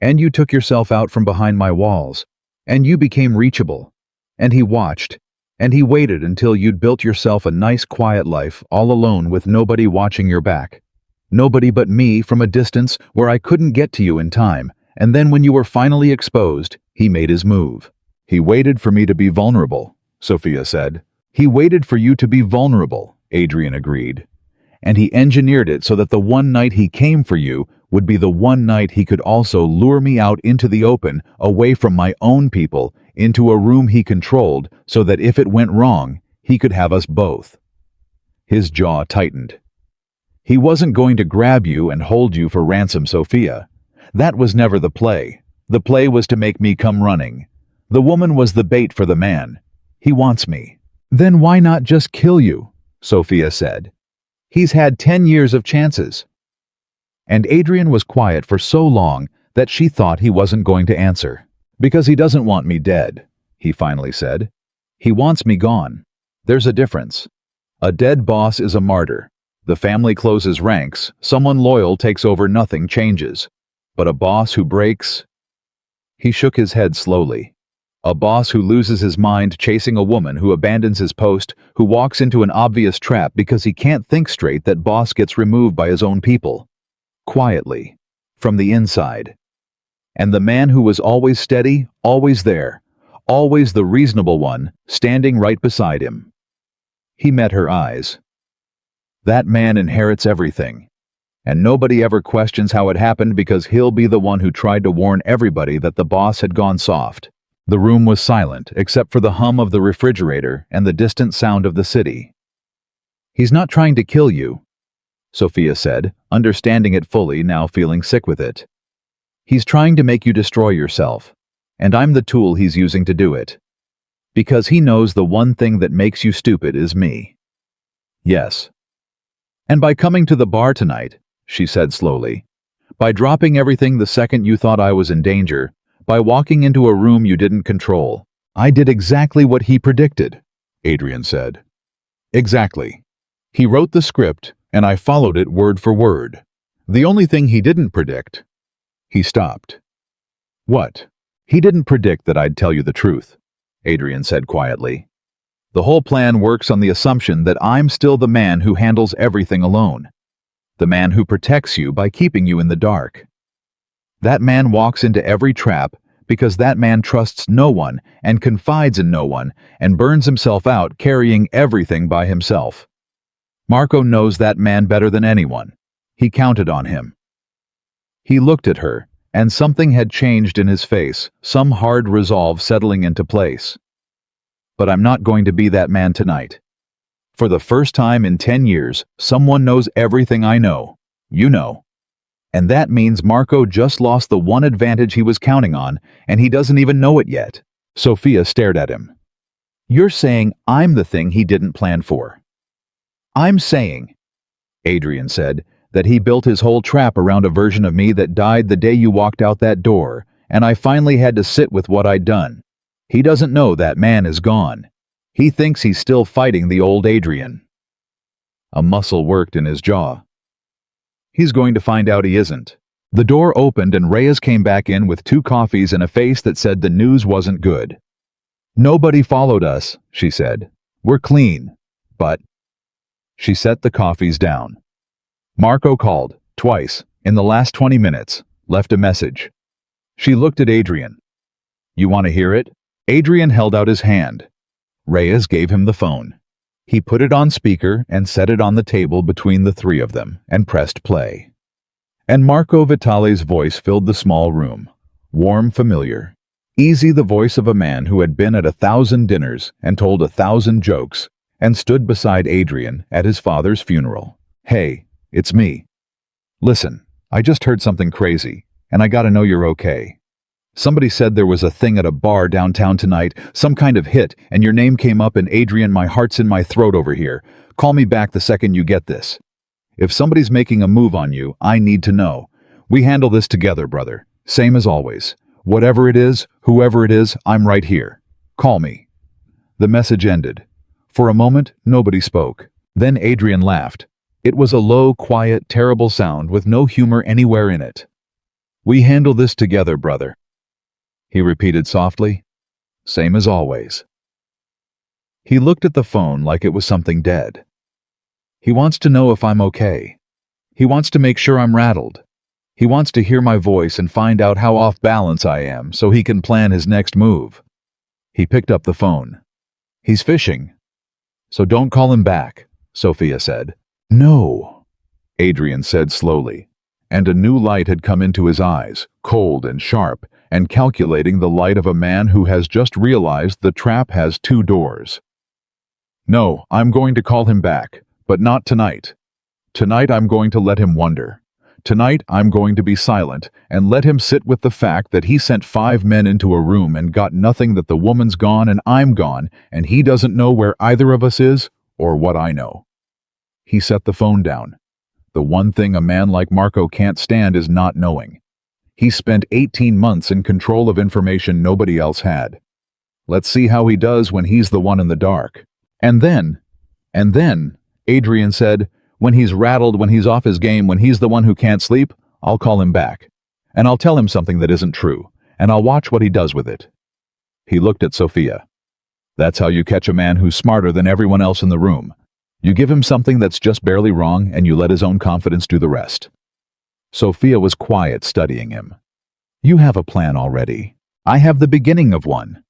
And you took yourself out from behind my walls, and you became reachable. And he watched, and he waited until you'd built yourself a nice quiet life all alone with nobody watching your back. Nobody but me from a distance where I couldn't get to you in time, and then when you were finally exposed, he made his move." "He waited for me to be vulnerable," Sophia said. "He waited for you to be vulnerable," Adrian agreed. "And he engineered it so that the one night he came for you would be the one night he could also lure me out into the open, away from my own people, into a room he controlled, so that if it went wrong, he could have us both." His jaw tightened. "He wasn't going to grab you and hold you for ransom, Sophia. That was never the play. The play was to make me come running. The woman was the bait for the man. He wants me." "Then why not just kill you?" Sophia said. "He's had 10 years of chances." And Adrian was quiet for so long that she thought he wasn't going to answer. "Because he doesn't want me dead," he finally said. "He wants me gone. There's a difference. A dead boss is a martyr. The family closes ranks, someone loyal takes over, nothing changes. But a boss who breaks..." He shook his head slowly. "A boss who loses his mind chasing a woman, who abandons his post, who walks into an obvious trap because he can't think straight, that boss gets removed by his own people. Quietly. From the inside. And the man who was always steady, always there, always the reasonable one, standing right beside him." He met her eyes. "That man inherits everything. And nobody ever questions how it happened because he'll be the one who tried to warn everybody that the boss had gone soft." The room was silent, except for the hum of the refrigerator and the distant sound of the city. "He's not trying to kill you," Sophia said, understanding it fully, now feeling sick with it. He's trying to make you destroy yourself, and I'm the tool he's using to do it. Because he knows the one thing that makes you stupid is me. Yes. And by coming to the bar tonight, she said slowly, by dropping everything the second you thought I was in danger, by walking into a room you didn't control, I did exactly what he predicted, Adrian said. Exactly. He wrote the script, and I followed it word for word. The only thing he didn't predict... He stopped. What? He didn't predict that I'd tell you the truth, Adrian said quietly. The whole plan works on the assumption that I'm still the man who handles everything alone. The man who protects you by keeping you in the dark. That man walks into every trap because that man trusts no one and confides in no one and burns himself out carrying everything by himself. Marco knows that man better than anyone. He counted on him. He looked at her, and something had changed in his face, some hard resolve settling into place. But I'm not going to be that man tonight. For the first time in 10 years, someone knows everything I know. You know. And that means Marco just lost the one advantage he was counting on, and he doesn't even know it yet. Sophia stared at him. You're saying I'm the thing he didn't plan for. I'm saying, Adrian said, that he built his whole trap around a version of me that died the day you walked out that door, and I finally had to sit with what I'd done. He doesn't know that man is gone. He thinks he's still fighting the old Adrian. A muscle worked in his jaw. He's going to find out he isn't. The door opened and Reyes came back in with 2 coffees and a face that said the news wasn't good. Nobody followed us, she said. We're clean. But... She set the coffees down. Marco called, twice, in the last 20 minutes, left a message. She looked at Adrian. You want to hear it? Adrian held out his hand. Reyes gave him the phone. He put it on speaker and set it on the table between the 3 of them and pressed play. And Marco Vitale's voice filled the small room, warm, familiar, easy, the voice of a man who had been at 1,000 dinners and told 1,000 jokes and stood beside Adrian at his father's funeral. Hey, it's me. Listen, I just heard something crazy, and I gotta know you're okay. Somebody said there was a thing at a bar downtown tonight, some kind of hit, and your name came up, and Adrian, my heart's in my throat over here. Call me back the second you get this. If somebody's making a move on you, I need to know. We handle this together, brother. Same as always. Whatever it is, whoever it is, I'm right here. Call me. The message ended. For a moment, nobody spoke. Then Adrian laughed. It was a low, quiet, terrible sound with no humor anywhere in it. We handle this together, brother. He repeated softly, same as always. He looked at the phone like it was something dead. He wants to know if I'm okay. He wants to make sure I'm rattled. He wants to hear my voice and find out how off balance I am so he can plan his next move. He picked up the phone. He's fishing. So don't call him back, Sophia said. No, Adrian said slowly, and a new light had come into his eyes, cold and sharp, and calculating, the light of a man who has just realized the trap has 2 doors. No, I'm going to call him back, but not tonight. Tonight I'm going to let him wonder. Tonight I'm going to be silent and let him sit with the fact that he sent 5 men into a room and got nothing, that the woman's gone and I'm gone, and he doesn't know where either of us is or what I know. He set the phone down. The one thing a man like Marco can't stand is not knowing. He spent 18 months in control of information nobody else had. Let's see how he does when he's the one in the dark. And then, Adrian said, when he's rattled, when he's off his game, when he's the one who can't sleep, I'll call him back. And I'll tell him something that isn't true, and I'll watch what he does with it. He looked at Sophia. That's how you catch a man who's smarter than everyone else in the room. You give him something that's just barely wrong, and you let his own confidence do the rest. Sophia was quiet, studying him. You have a plan already. I have the beginning of one.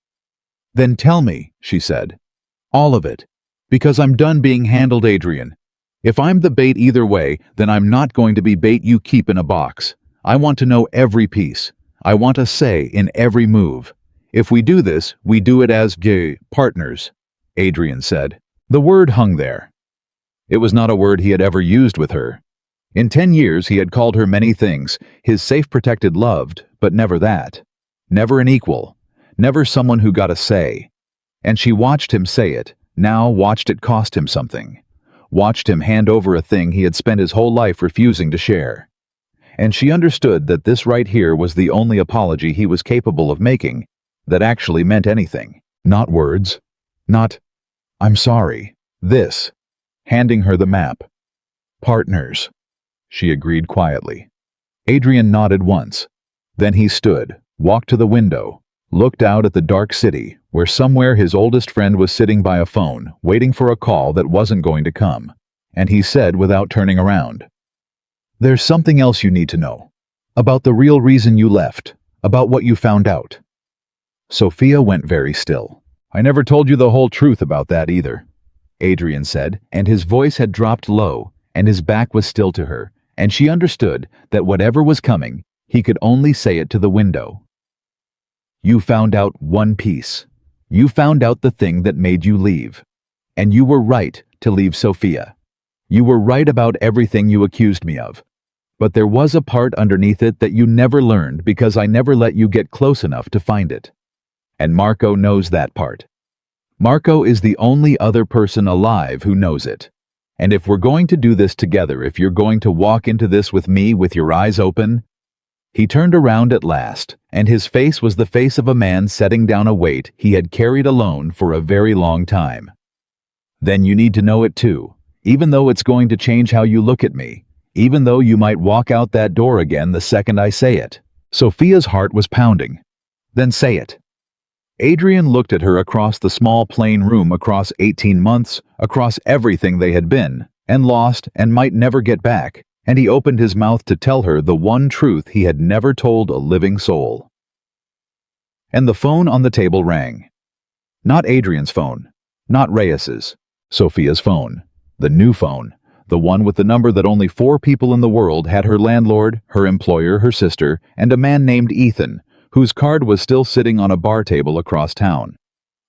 Then tell me, she said. All of it. Because I'm done being handled, Adrian. If I'm the bait either way, then I'm not going to be bait you keep in a box. I want to know every piece. I want a say in every move. If we do this, we do it as partners, Adrian said. The word hung there. It was not a word he had ever used with her. In 10 years, he had called her many things, his safe protected loved, but never that. Never an equal. Never someone who got a say. And she watched him say it, now watched it cost him something. Watched him hand over a thing he had spent his whole life refusing to share. And she understood that this right here was the only apology he was capable of making that actually meant anything. Not words. Not, "I'm sorry." This. Handing her the map. "Partners," she agreed quietly. Adrian nodded once. Then he stood, walked to the window, looked out at the dark city, where somewhere his oldest friend was sitting by a phone, waiting for a call that wasn't going to come. And he said without turning around, "There's something else you need to know. About the real reason you left. About what you found out." Sophia went very still. "I never told you the whole truth about that either," Adrian said, and his voice had dropped low, and his back was still to her, and she understood that whatever was coming, he could only say it to the window. "You found out one piece. You found out the thing that made you leave. And you were right to leave Sophia. You were right about everything you accused me of. But there was a part underneath it that you never learned because I never let you get close enough to find it. And Marco knows that part. Marco is the only other person alive who knows it. And if we're going to do this together, if you're going to walk into this with me with your eyes open..." He turned around at last, and his face was the face of a man setting down a weight he had carried alone for a very long time. "Then you need to know it too, even though it's going to change how you look at me, even though you might walk out that door again the second I say it." Sophia's heart was pounding. "Then say it." Adrian looked at her across the small plain room, across 18 months, across everything they had been, and lost, and might never get back, and he opened his mouth to tell her the one truth he had never told a living soul. And the phone on the table rang. Not Adrian's phone, not Reyes's, Sophia's phone, the new phone, the one with the number that only 4 people in the world had: her landlord, her employer, her sister, and a man named Ethan, whose card was still sitting on a bar table across town.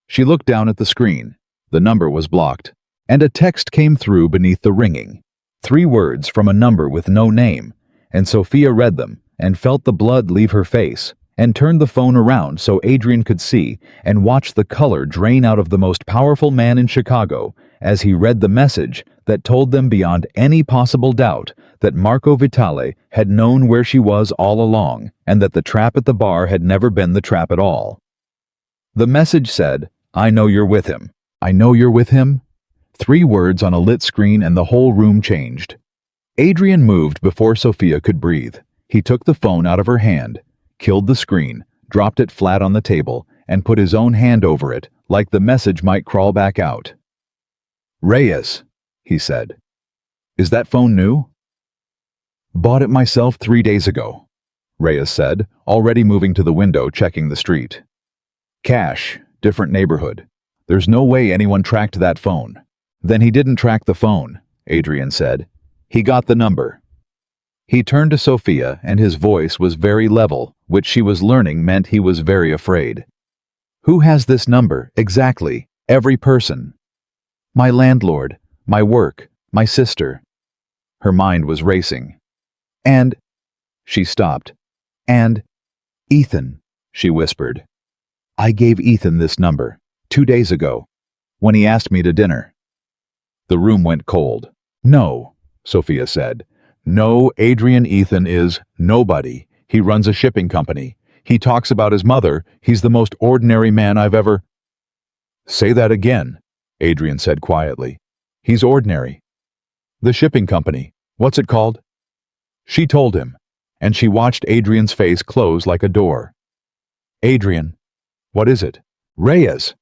She looked down at the screen. The number was blocked, and a text came through beneath the ringing. 3 words from a number with no name, and Sophia read them and felt the blood leave her face, and turned the phone around so Adrian could see and watch the color drain out of the most powerful man in Chicago as he read the message that told them beyond any possible doubt that Marco Vitale had known where she was all along, and that the trap at the bar had never been the trap at all. The message said, "I know you're with him. I know you're with him." 3 words on a lit screen, and the whole room changed. Adrian moved before Sophia could breathe. He took the phone out of her hand, killed the screen, dropped it flat on the table, and put his own hand over it, like the message might crawl back out. "Reyes," he said. "Is that phone new?" "Bought it myself 3 days ago," Reyes said, already moving to the window, checking the street. "Cash, different neighborhood. There's no way anyone tracked that phone." "Then he didn't track the phone," Adrian said. "He got the number." He turned to Sophia, and his voice was very level, which she was learning meant he was very afraid. "Who has this number, exactly? Every person." "My landlord, my work, my sister." Her mind was racing. "And..." She stopped. "And Ethan," she whispered. "I gave Ethan this number 2 days ago, when he asked me to dinner." The room went cold. "No," Sophia said. "No, Adrian Ethan is nobody. He runs a shipping company. He talks about his mother. He's the most ordinary man I've ever..." "Say that again," Adrian said quietly. "He's ordinary." "The shipping company. What's it called?" She told him, and she watched Adrian's face close like a door. "Adrian, what is it?" "Reyes,"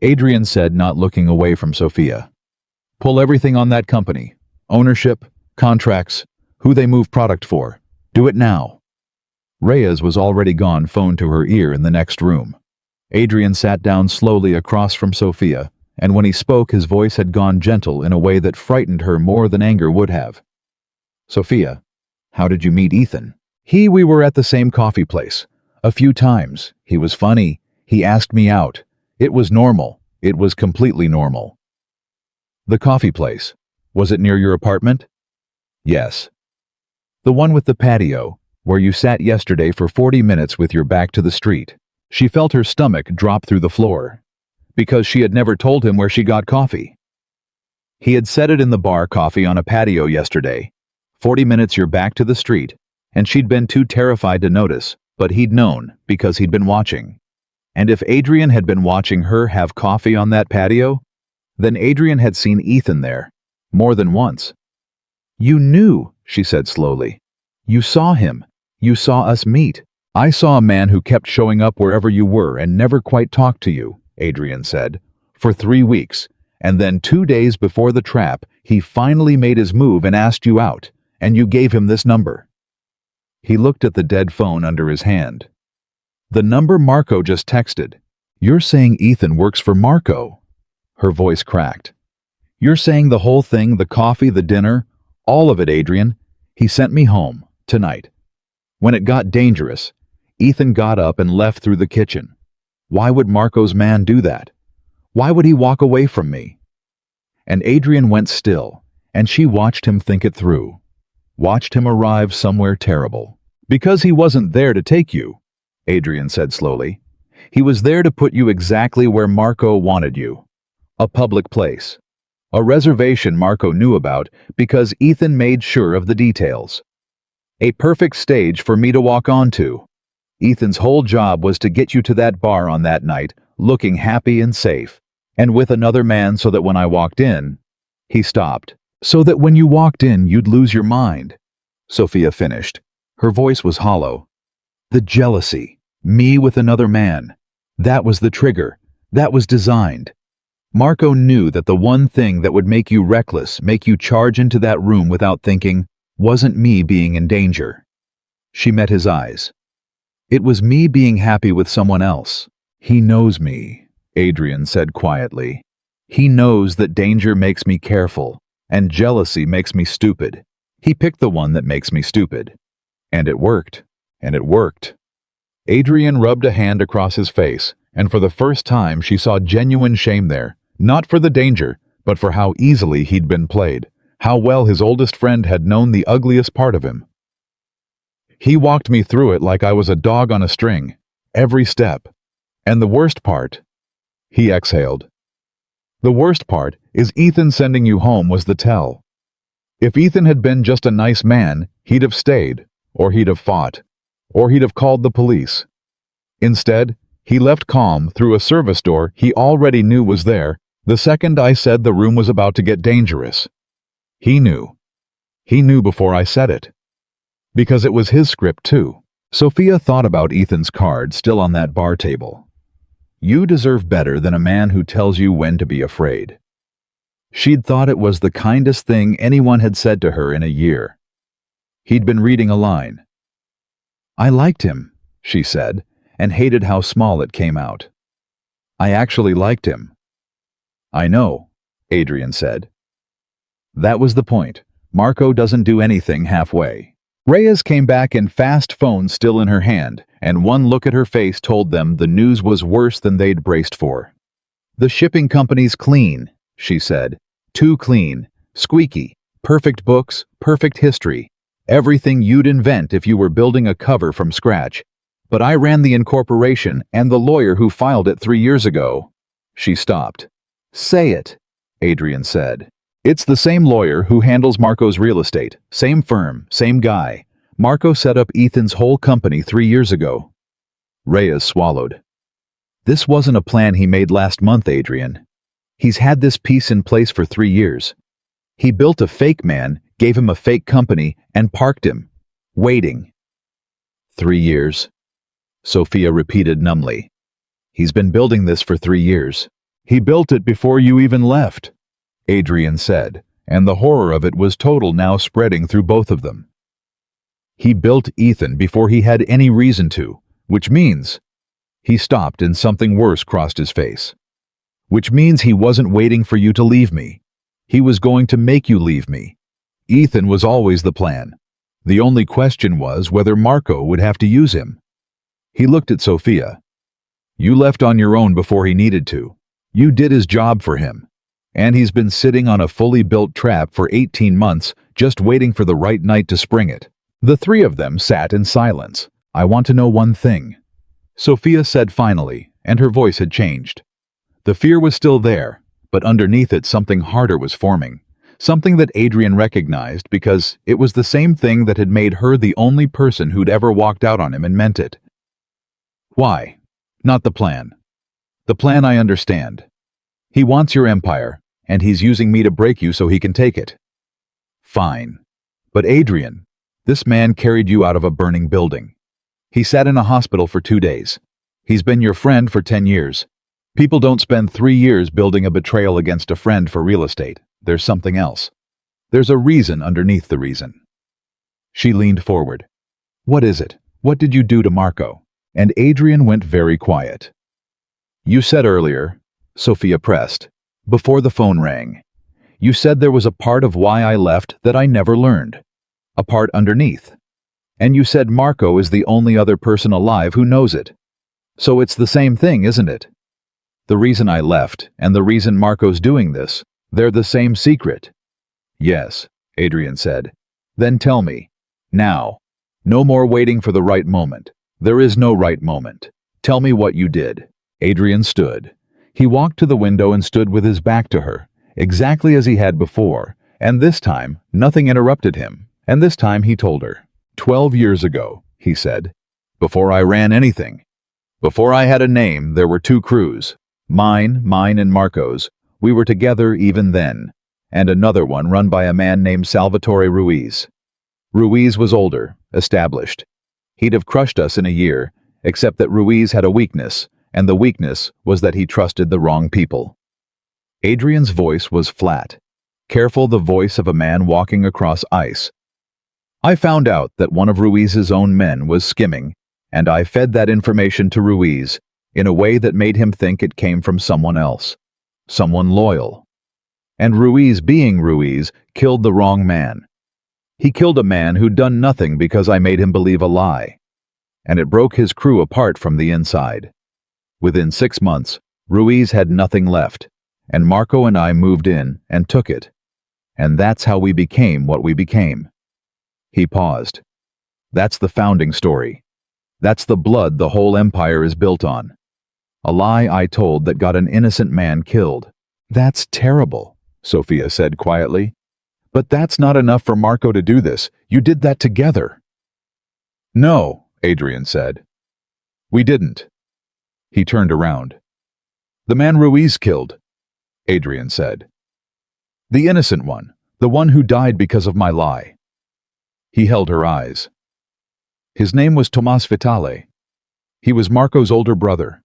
Adrian said, not looking away from Sophia. "Pull everything on that company. Ownership, contracts, who they move product for. Do it now." Reyes was already gone, phone to her ear in the next room. Adrian sat down slowly across from Sophia, and when he spoke his voice had gone gentle in a way that frightened her more than anger would have. "Sophia, how did you meet Ethan?" We were at the same coffee place. A few times. He was funny. He asked me out. It was normal. It was completely normal." "The coffee place. Was it near your apartment?" "Yes." The one with the patio, where you sat yesterday for 40 minutes with your back to the street. She felt her stomach drop through the floor, because she had never told him where she got coffee. He had said it in the bar coffee on a patio yesterday. 40 minutes your back to the street, and she'd been too terrified to notice, but he'd known because he'd been watching. And if Adrian had been watching her have coffee on that patio, then Adrian had seen Ethan there, more than once. You knew, she said slowly. You saw him. You saw us meet. I saw a man who kept showing up wherever you were and never quite talked to you, Adrian said, for 3 weeks, and then 2 days before the trap, he finally made his move and asked you out, and you gave him this number. He looked at the dead phone under his hand. The number Marco just texted. You're saying Ethan works for Marco? Her voice cracked. You're saying the whole thing, the coffee, the dinner, all of it, Adrian? He sent me home, tonight. When it got dangerous, Ethan got up and left through the kitchen. Why would Marco's man do that? Why would he walk away from me? And Adrian went still, and she watched him think it through. Watched him arrive somewhere terrible. Because he wasn't there to take you, Adrian said slowly. He was there to put you exactly where Marco wanted you. A public place. A reservation Marco knew about because Ethan made sure of the details. A perfect stage for me to walk onto. Ethan's whole job was to get you to that bar on that night, looking happy and safe, and with another man so that when I walked in, he stopped. So that when you walked in, you'd lose your mind. Sophia finished. Her voice was hollow. The jealousy. Me with another man. That was the trigger. That was designed. Marco knew that the one thing that would make you reckless, make you charge into that room without thinking, wasn't me being in danger. She met his eyes. It was me being happy with someone else. He knows me, Adrian said quietly. He knows that danger makes me careful, and jealousy makes me stupid. He picked the one that makes me stupid. And it worked. And it worked. Adrian rubbed a hand across his face, and for the first time she saw genuine shame there, not for the danger, but for how easily he'd been played, how well his oldest friend had known the ugliest part of him. He walked me through it like I was a dog on a string, every step. And the worst part, he exhaled. The worst part is Ethan sending you home was the tell. If Ethan had been just a nice man, he'd have stayed, or he'd have fought, or he'd have called the police. Instead, he left calm through a service door he already knew was there the second I said the room was about to get dangerous. He knew. He knew before I said it. Because it was his script too. Sophia thought about Ethan's card still on that bar table. You deserve better than a man who tells you when to be afraid. She'd thought it was the kindest thing anyone had said to her in a year. He'd been reading a line. I liked him, she said, and hated how small it came out. I actually liked him. I know, Adrian said. That was the point. Marco doesn't do anything halfway. Reyes came back in fast, phone still in her hand, and one look at her face told them the news was worse than they'd braced for. The shipping company's clean, she said. Too clean, squeaky, perfect books, perfect history, everything you'd invent if you were building a cover from scratch. But I ran the incorporation and the lawyer who filed it 3 years ago. She stopped. Say it, Adrian said. It's the same lawyer who handles Marco's real estate, same firm, same guy. Marco set up Ethan's whole company 3 years ago. Reyes swallowed. This wasn't a plan he made last month, Adrian. He's had this piece in place for 3 years. He built a fake man, gave him a fake company, and parked him. Waiting. 3 years. Sophia repeated numbly. He's been building this for 3 years. He built it before you even left, Adrian said, and the horror of it was total now spreading through both of them. He built Ethan before he had any reason to, which means... He stopped and something worse crossed his face. Which means he wasn't waiting for you to leave me. He was going to make you leave me. Ethan was always the plan. The only question was whether Marco would have to use him. He looked at Sophia. You left on your own before he needed to. You did his job for him. And he's been sitting on a fully built trap for 18 months, just waiting for the right night to spring it. The three of them sat in silence. "I want to know one thing," Sophia said finally, and her voice had changed. The fear was still there, but underneath it something harder was forming. Something that Adrian recognized because it was the same thing that had made her the only person who'd ever walked out on him and meant it. "Why? Not the plan. The plan I understand. He wants your empire, and he's using me to break you so he can take it." "Fine. But Adrian, this man carried you out of a burning building. He sat in a hospital for 2 days. He's been your friend for 10 years. People don't spend 3 years building a betrayal against a friend for real estate. There's something else. There's a reason underneath the reason." She leaned forward. "What is it? What did you do to Marco?" And Adrian went very quiet. "You said earlier," Sophia pressed, "before the phone rang. You said there was a part of why I left that I never learned. A part underneath. And you said Marco is the only other person alive who knows it. So it's the same thing, isn't it? The reason I left, and the reason Marco's doing this, they're the same secret." "Yes," Adrian said. "Then tell me. Now. No more waiting for the right moment. There is no right moment. Tell me what you did." Adrian stood. He walked to the window and stood with his back to her, exactly as he had before, and this time nothing interrupted him, and this time he told her. 12 years ago, he said, before I ran anything. Before I had a name, there were 2 crews. Mine and Marco's. We were together even then, and another one run by a man named Salvatore Ruiz. Ruiz was older, established. He'd have crushed us in a year, except that Ruiz had a weakness, and the weakness was that he trusted the wrong people. Adrian's voice was flat, careful, the voice of a man walking across ice. I found out that one of Ruiz's own men was skimming, and I fed that information to Ruiz in a way that made him think it came from someone else. Someone loyal. And Ruiz, being Ruiz, killed the wrong man. He killed a man who'd done nothing because I made him believe a lie. And it broke his crew apart from the inside. Within 6 months, Ruiz had nothing left, and Marco and I moved in and took it. And that's how we became what we became. He paused. That's the founding story. That's the blood the whole empire is built on. A lie I told that got an innocent man killed. That's terrible, Sophia said quietly. But that's not enough for Marco to do this. You did that together. No, Adrian said. We didn't. He turned around. The man Ruiz killed, Adrian said. The innocent one, the one who died because of my lie. He held her eyes. His name was Tomas Vitale. He was Marco's older brother.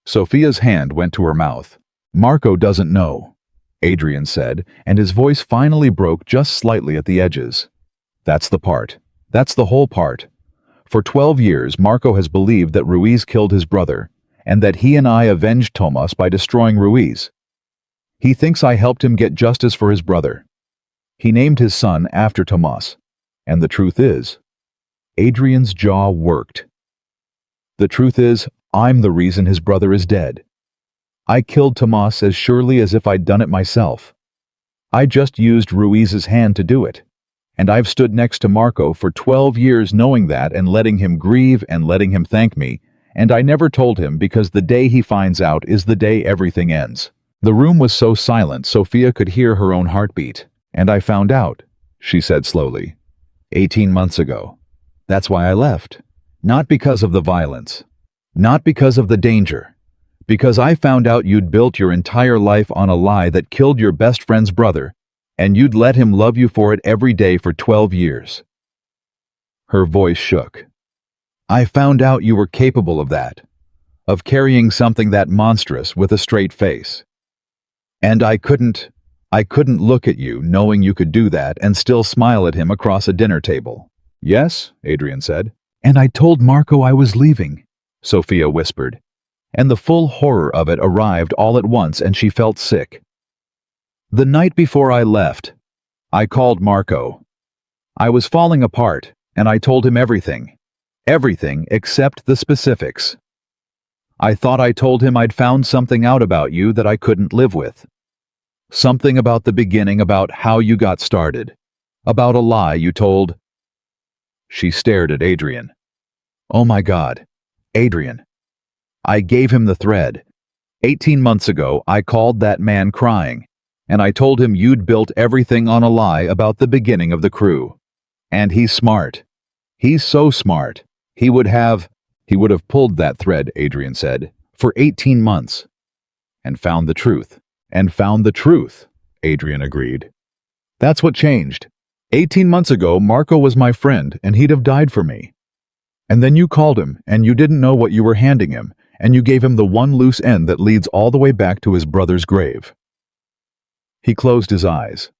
Sophia's hand went to her mouth. Marco doesn't know, Adrian said, and his voice finally broke just slightly at the edges. That's the part. That's the whole part. For 12 years, Marco has believed that Ruiz killed his brother, and that he and I avenged Tomas by destroying Ruiz. He thinks I helped him get justice for his brother. He named his son after Tomas. And the truth is, Adrian's jaw worked. The truth is, I'm the reason his brother is dead. I killed Tomas as surely as if I'd done it myself. I just used Ruiz's hand to do it. And I've stood next to Marco for 12 years knowing that and letting him grieve and letting him thank me, and I never told him because the day he finds out is the day everything ends. The room was so silent Sophia could hear her own heartbeat. And I found out, she said slowly, 18 months ago. That's why I left. Not because of the violence. Not because of the danger. Because I found out you'd built your entire life on a lie that killed your best friend's brother, and you'd let him love you for it every day for 12 years. Her voice shook. I found out you were capable of that, of carrying something that monstrous with a straight face. And I couldn't look at you knowing you could do that and still smile at him across a dinner table. Yes, Adrian said. And I told Marco I was leaving, Sophia whispered. And the full horror of it arrived all at once and she felt sick. The night before I left, I called Marco. I was falling apart and I told him everything. Everything except the specifics. I thought I told him I'd found something out about you that I couldn't live with. Something about the beginning, about how you got started. About a lie you told. She stared at Adrian. Oh my God. Adrian. I gave him the thread. 18 months ago, I called that man crying, and I told him you'd built everything on a lie about the beginning of the crew. And he's smart. He's so smart. He would have pulled that thread, Adrian said, for 18 months. And found the truth. And found the truth, Adrian agreed. That's what changed. 18 months ago, Marco was my friend, and he'd have died for me. And then you called him, and you didn't know what you were handing him, and you gave him the one loose end that leads all the way back to his brother's grave. He closed his eyes.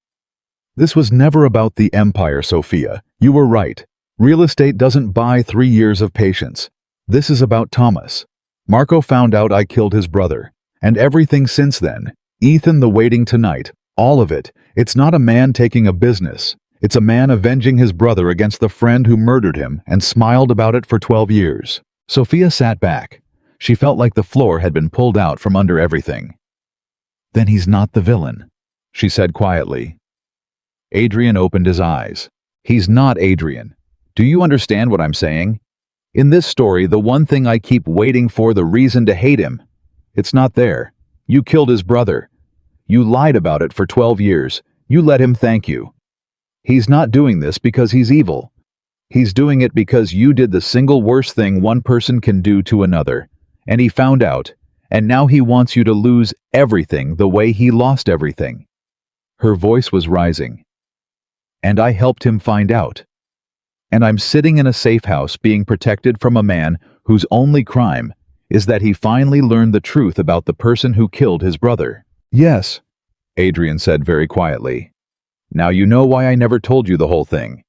This was never about the empire, Sophia. You were right. Real estate doesn't buy 3 years of patience. This is about Thomas. Marco found out I killed his brother. And everything since then, Ethan the waiting tonight, all of it, it's not a man taking a business. It's a man avenging his brother against the friend who murdered him and smiled about it for 12 years. Sophia sat back. She felt like the floor had been pulled out from under everything. Then he's not the villain, she said quietly. Adrian opened his eyes. He's not Adrian. Do you understand what I'm saying? In this story, the one thing I keep waiting for, the reason to hate him, it's not there. You killed his brother. You lied about it for 12 years. You let him thank you. He's not doing this because he's evil. He's doing it because you did the single worst thing one person can do to another. And he found out, and now he wants you to lose everything the way he lost everything. Her voice was rising. And I helped him find out. And I'm sitting in a safe house being protected from a man whose only crime is that he finally learned the truth about the person who killed his brother. Yes, Adrian said very quietly. Now you know why I never told you the whole thing.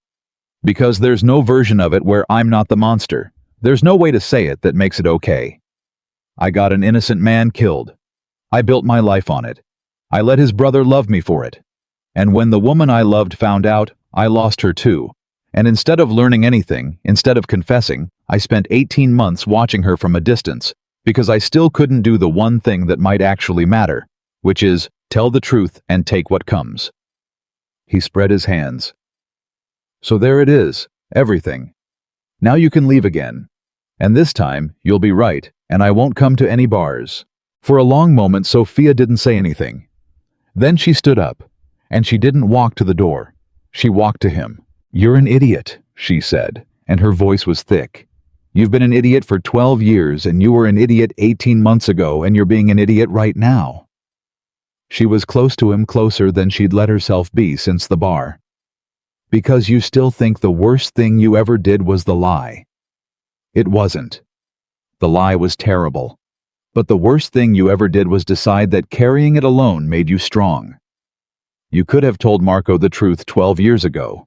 Because there's no version of it where I'm not the monster. There's no way to say it that makes it okay. I got an innocent man killed. I built my life on it. I let his brother love me for it. And when the woman I loved found out, I lost her too. And instead of learning anything, instead of confessing, I spent 18 months watching her from a distance, because I still couldn't do the one thing that might actually matter, which is tell the truth and take what comes. He spread his hands. So there it is, everything. Now you can leave again. And this time, you'll be right, and I won't come to any bars. For a long moment, Sophia didn't say anything. Then she stood up, and she didn't walk to the door. She walked to him. You're an idiot, she said, and her voice was thick. You've been an idiot for 12 years, and you were an idiot 18 months ago, and you're being an idiot right now. She was close to him, closer than she'd let herself be since the bar. Because you still think the worst thing you ever did was the lie. It wasn't. The lie was terrible. But the worst thing you ever did was decide that carrying it alone made you strong. You could have told Marco the truth 12 years ago.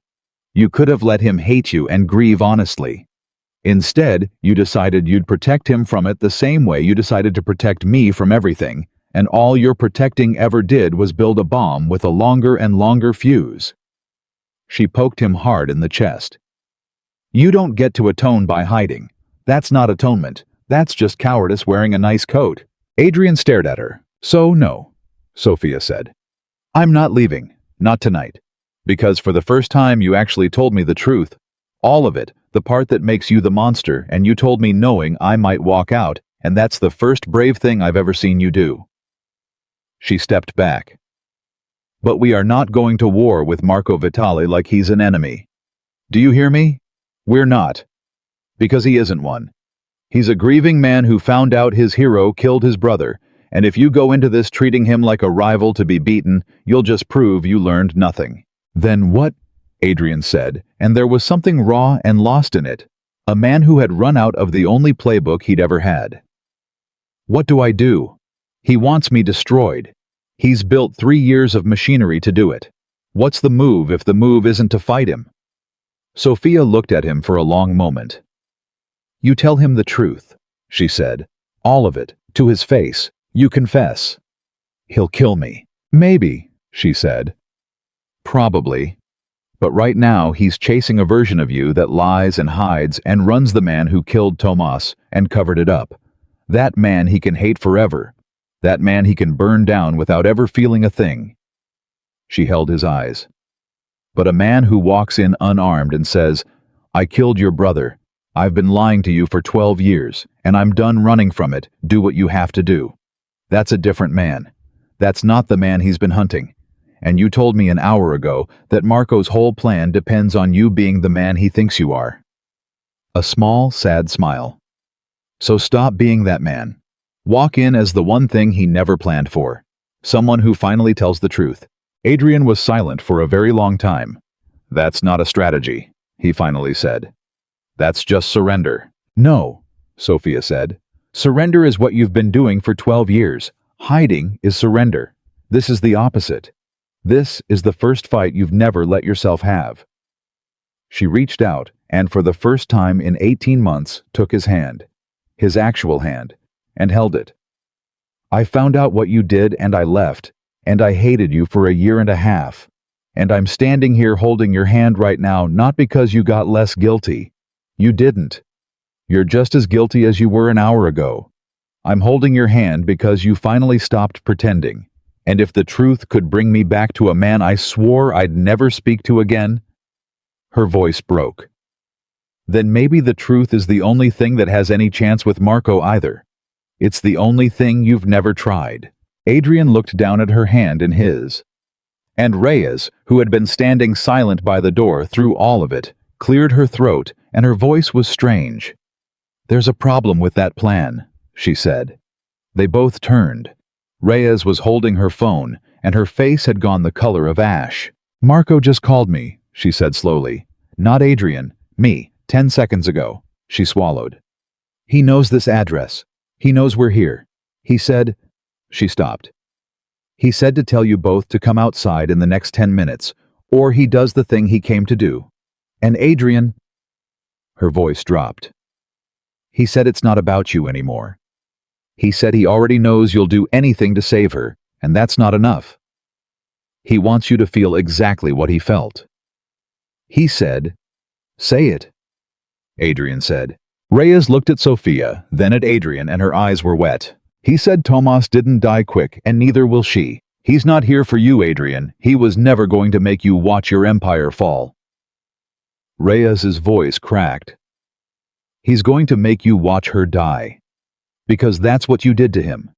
You could have let him hate you and grieve honestly. Instead, you decided you'd protect him from it the same way you decided to protect me from everything, and all your protecting ever did was build a bomb with a longer and longer fuse. She poked him hard in the chest. You don't get to atone by hiding. That's not atonement. That's just cowardice wearing a nice coat. Adrian stared at her. So no, Sophia said. I'm not leaving. Not tonight. Because for the first time you actually told me the truth. All of it, the part that makes you the monster, and you told me knowing I might walk out, and that's the first brave thing I've ever seen you do. She stepped back. But we are not going to war with Marco Vitali like he's an enemy. Do you hear me? We're not. Because he isn't one. He's a grieving man who found out his hero killed his brother, and if you go into this treating him like a rival to be beaten, you'll just prove you learned nothing. Then what? Adrian said, and there was something raw and lost in it. A man who had run out of the only playbook he'd ever had. What do I do? He wants me destroyed. He's built 3 years of machinery to do it. What's the move if the move isn't to fight him? Sophia looked at him for a long moment. You tell him the truth, she said. All of it, to his face. You confess. He'll kill me. Maybe, she said. Probably. But right now he's chasing a version of you that lies and hides and runs the man who killed Tomas and covered it up. That man he can hate forever. That man he can burn down without ever feeling a thing. She held his eyes. But a man who walks in unarmed and says, I killed your brother. I've been lying to you for 12 years, and I'm done running from it. Do what you have to do. That's a different man. That's not the man he's been hunting. And you told me an hour ago that Marco's whole plan depends on you being the man he thinks you are." A small, sad smile. "So stop being that man. Walk in as the one thing he never planned for. Someone who finally tells the truth." Adrian was silent for a very long time. "That's not a strategy," he finally said. "That's just surrender." "No," Sophia said. "Surrender is what you've been doing for 12 years. Hiding is surrender. This is the opposite. This is the first fight you've never let yourself have." She reached out and for the first time in 18 months took his hand, his actual hand, and held it. "I found out what you did and I left, and I hated you for a year and a half. And I'm standing here holding your hand right now not because you got less guilty. You didn't. You're just as guilty as you were an hour ago. I'm holding your hand because you finally stopped pretending. And if the truth could bring me back to a man I swore I'd never speak to again—" Her voice broke. "Then maybe the truth is the only thing that has any chance with Marco either. It's the only thing you've never tried." Adrian looked down at her hand in his. And Reyes, who had been standing silent by the door through all of it, cleared her throat, and her voice was strange. "There's a problem with that plan," she said. They both turned. Reyes was holding her phone, and her face had gone the color of ash. "Marco just called me," she said slowly. "Not Adrian, me, 10 seconds ago." She swallowed. "He knows this address. He knows we're here. He said—" She stopped. "He said to tell you both to come outside in the next 10 minutes, or he does the thing he came to do. And Adrian—" Her voice dropped. "He said it's not about you anymore. He said he already knows you'll do anything to save her, and that's not enough. He wants you to feel exactly what he felt. He said—" "Say it," Adrian said. Reyes looked at Sophia, then at Adrian, and her eyes were wet. "He said Tomas didn't die quick, and neither will she. He's not here for you, Adrian. He was never going to make you watch your empire fall." Reyes's voice cracked. "He's going to make you watch her die. Because that's what you did to him.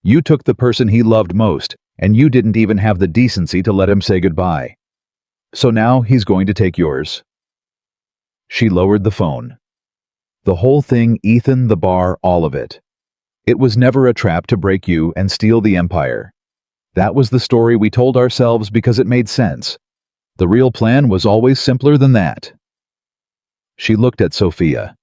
You took the person he loved most, and you didn't even have the decency to let him say goodbye. So now he's going to take yours." She lowered the phone. "The whole thing, Ethan, the bar, all of it. It was never a trap to break you and steal the empire. That was the story we told ourselves because it made sense. The real plan was always simpler than that." She looked at Sophia.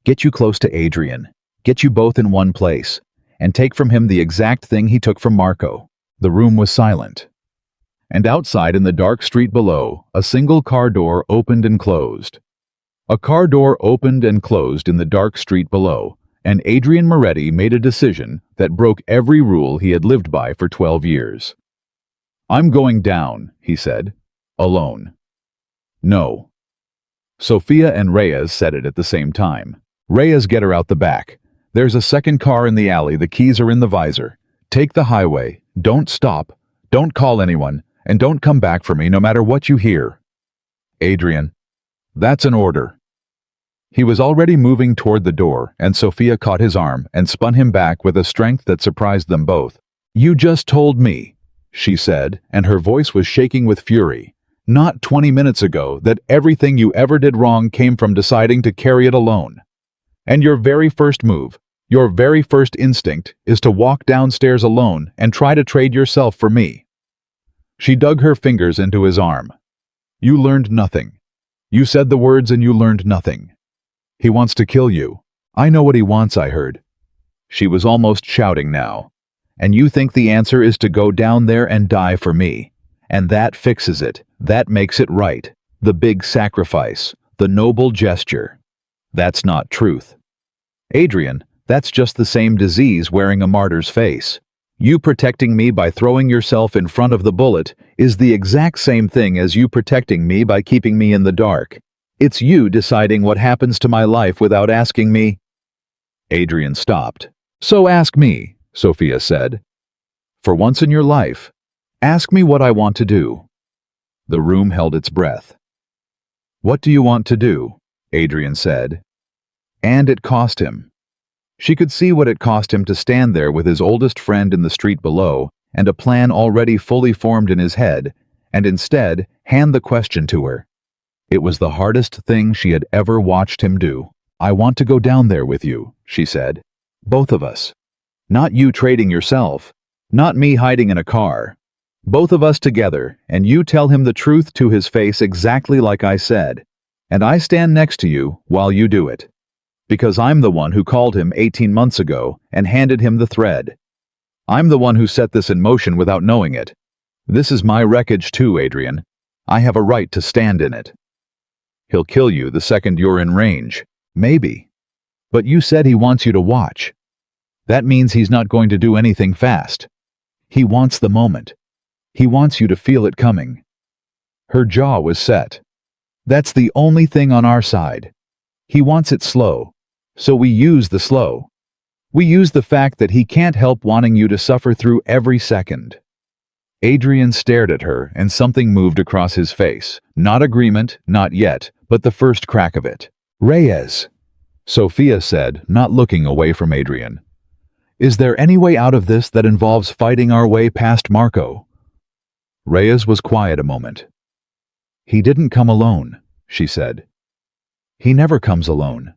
"Get you close to Adrian. Get you both in one place, and take from him the exact thing he took from Marco." The room was silent. And outside in the dark street below, a single car door opened and closed. A car door opened and closed in the dark street below, and Adrian Moretti made a decision that broke every rule he had lived by for 12 years. "I'm going down," he said. "Alone." "No." Sophia and Reyes said it at the same time. "Reyes, get her out the back. There's a second car in the alley. The keys are in the visor. Take the highway. Don't stop. Don't call anyone. And don't come back for me no matter what you hear." "Adrian." "That's an order." He was already moving toward the door, and Sophia caught his arm and spun him back with a strength that surprised them both. "You just told me," she said, and her voice was shaking with fury, "not 20 minutes ago that everything you ever did wrong came from deciding to carry it alone. And your very first move, your very first instinct, is to walk downstairs alone and try to trade yourself for me." She dug her fingers into his arm. "You learned nothing. You said the words and you learned nothing. He wants to kill you. I know what he wants, I heard." She was almost shouting now. "And you think the answer is to go down there and die for me. And that fixes it. That makes it right. The big sacrifice. The noble gesture. That's not truth. Adrian, that's just the same disease wearing a martyr's face. You protecting me by throwing yourself in front of the bullet is the exact same thing as you protecting me by keeping me in the dark. It's you deciding what happens to my life without asking me." Adrian stopped. "So ask me," Sophia said. "For once in your life, ask me what I want to do." The room held its breath. "What do you want to do?" Adrian said. And it cost him. She could see what it cost him to stand there with his oldest friend in the street below and a plan already fully formed in his head, and instead hand the question to her. It was the hardest thing she had ever watched him do. "I want to go down there with you," she said. "Both of us. Not you trading yourself. Not me hiding in a car. Both of us together, and you tell him the truth to his face exactly like I said. And I stand next to you while you do it. Because I'm the one who called him 18 months ago and handed him the thread. I'm the one who set this in motion without knowing it. This is my wreckage too, Adrian. I have a right to stand in it. He'll kill you the second you're in range. Maybe. But you said he wants you to watch. That means he's not going to do anything fast. He wants the moment. He wants you to feel it coming." Her jaw was set. "That's the only thing on our side. He wants it slow. So we use the slow. We use the fact that he can't help wanting you to suffer through every second." Adrian stared at her, and something moved across his face. Not agreement, not yet, but the first crack of it. "Reyes," Sophia said, not looking away from Adrian. "Is there any way out of this that involves fighting our way past Marco?" Reyes was quiet a moment. "He didn't come alone," she said. "He never comes alone.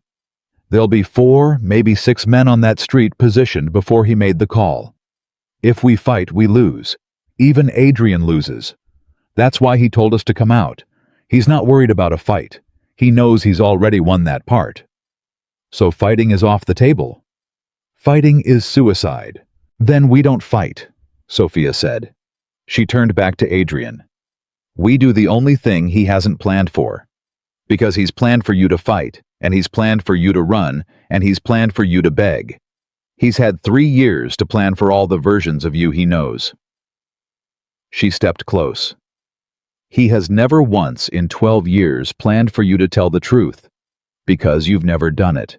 There'll be 4, maybe 6 men on that street positioned before he made the call. If we fight, we lose. Even Adrian loses. That's why he told us to come out. He's not worried about a fight. He knows he's already won that part. So fighting is off the table. Fighting is suicide. Then we don't fight," Sophia said. She turned back to Adrian. "We do the only thing he hasn't planned for. Because he's planned for you to fight, and he's planned for you to run, and he's planned for you to beg. He's had 3 years to plan for all the versions of you he knows." She stepped close. "He has never once in 12 years planned for you to tell the truth, because you've never done it.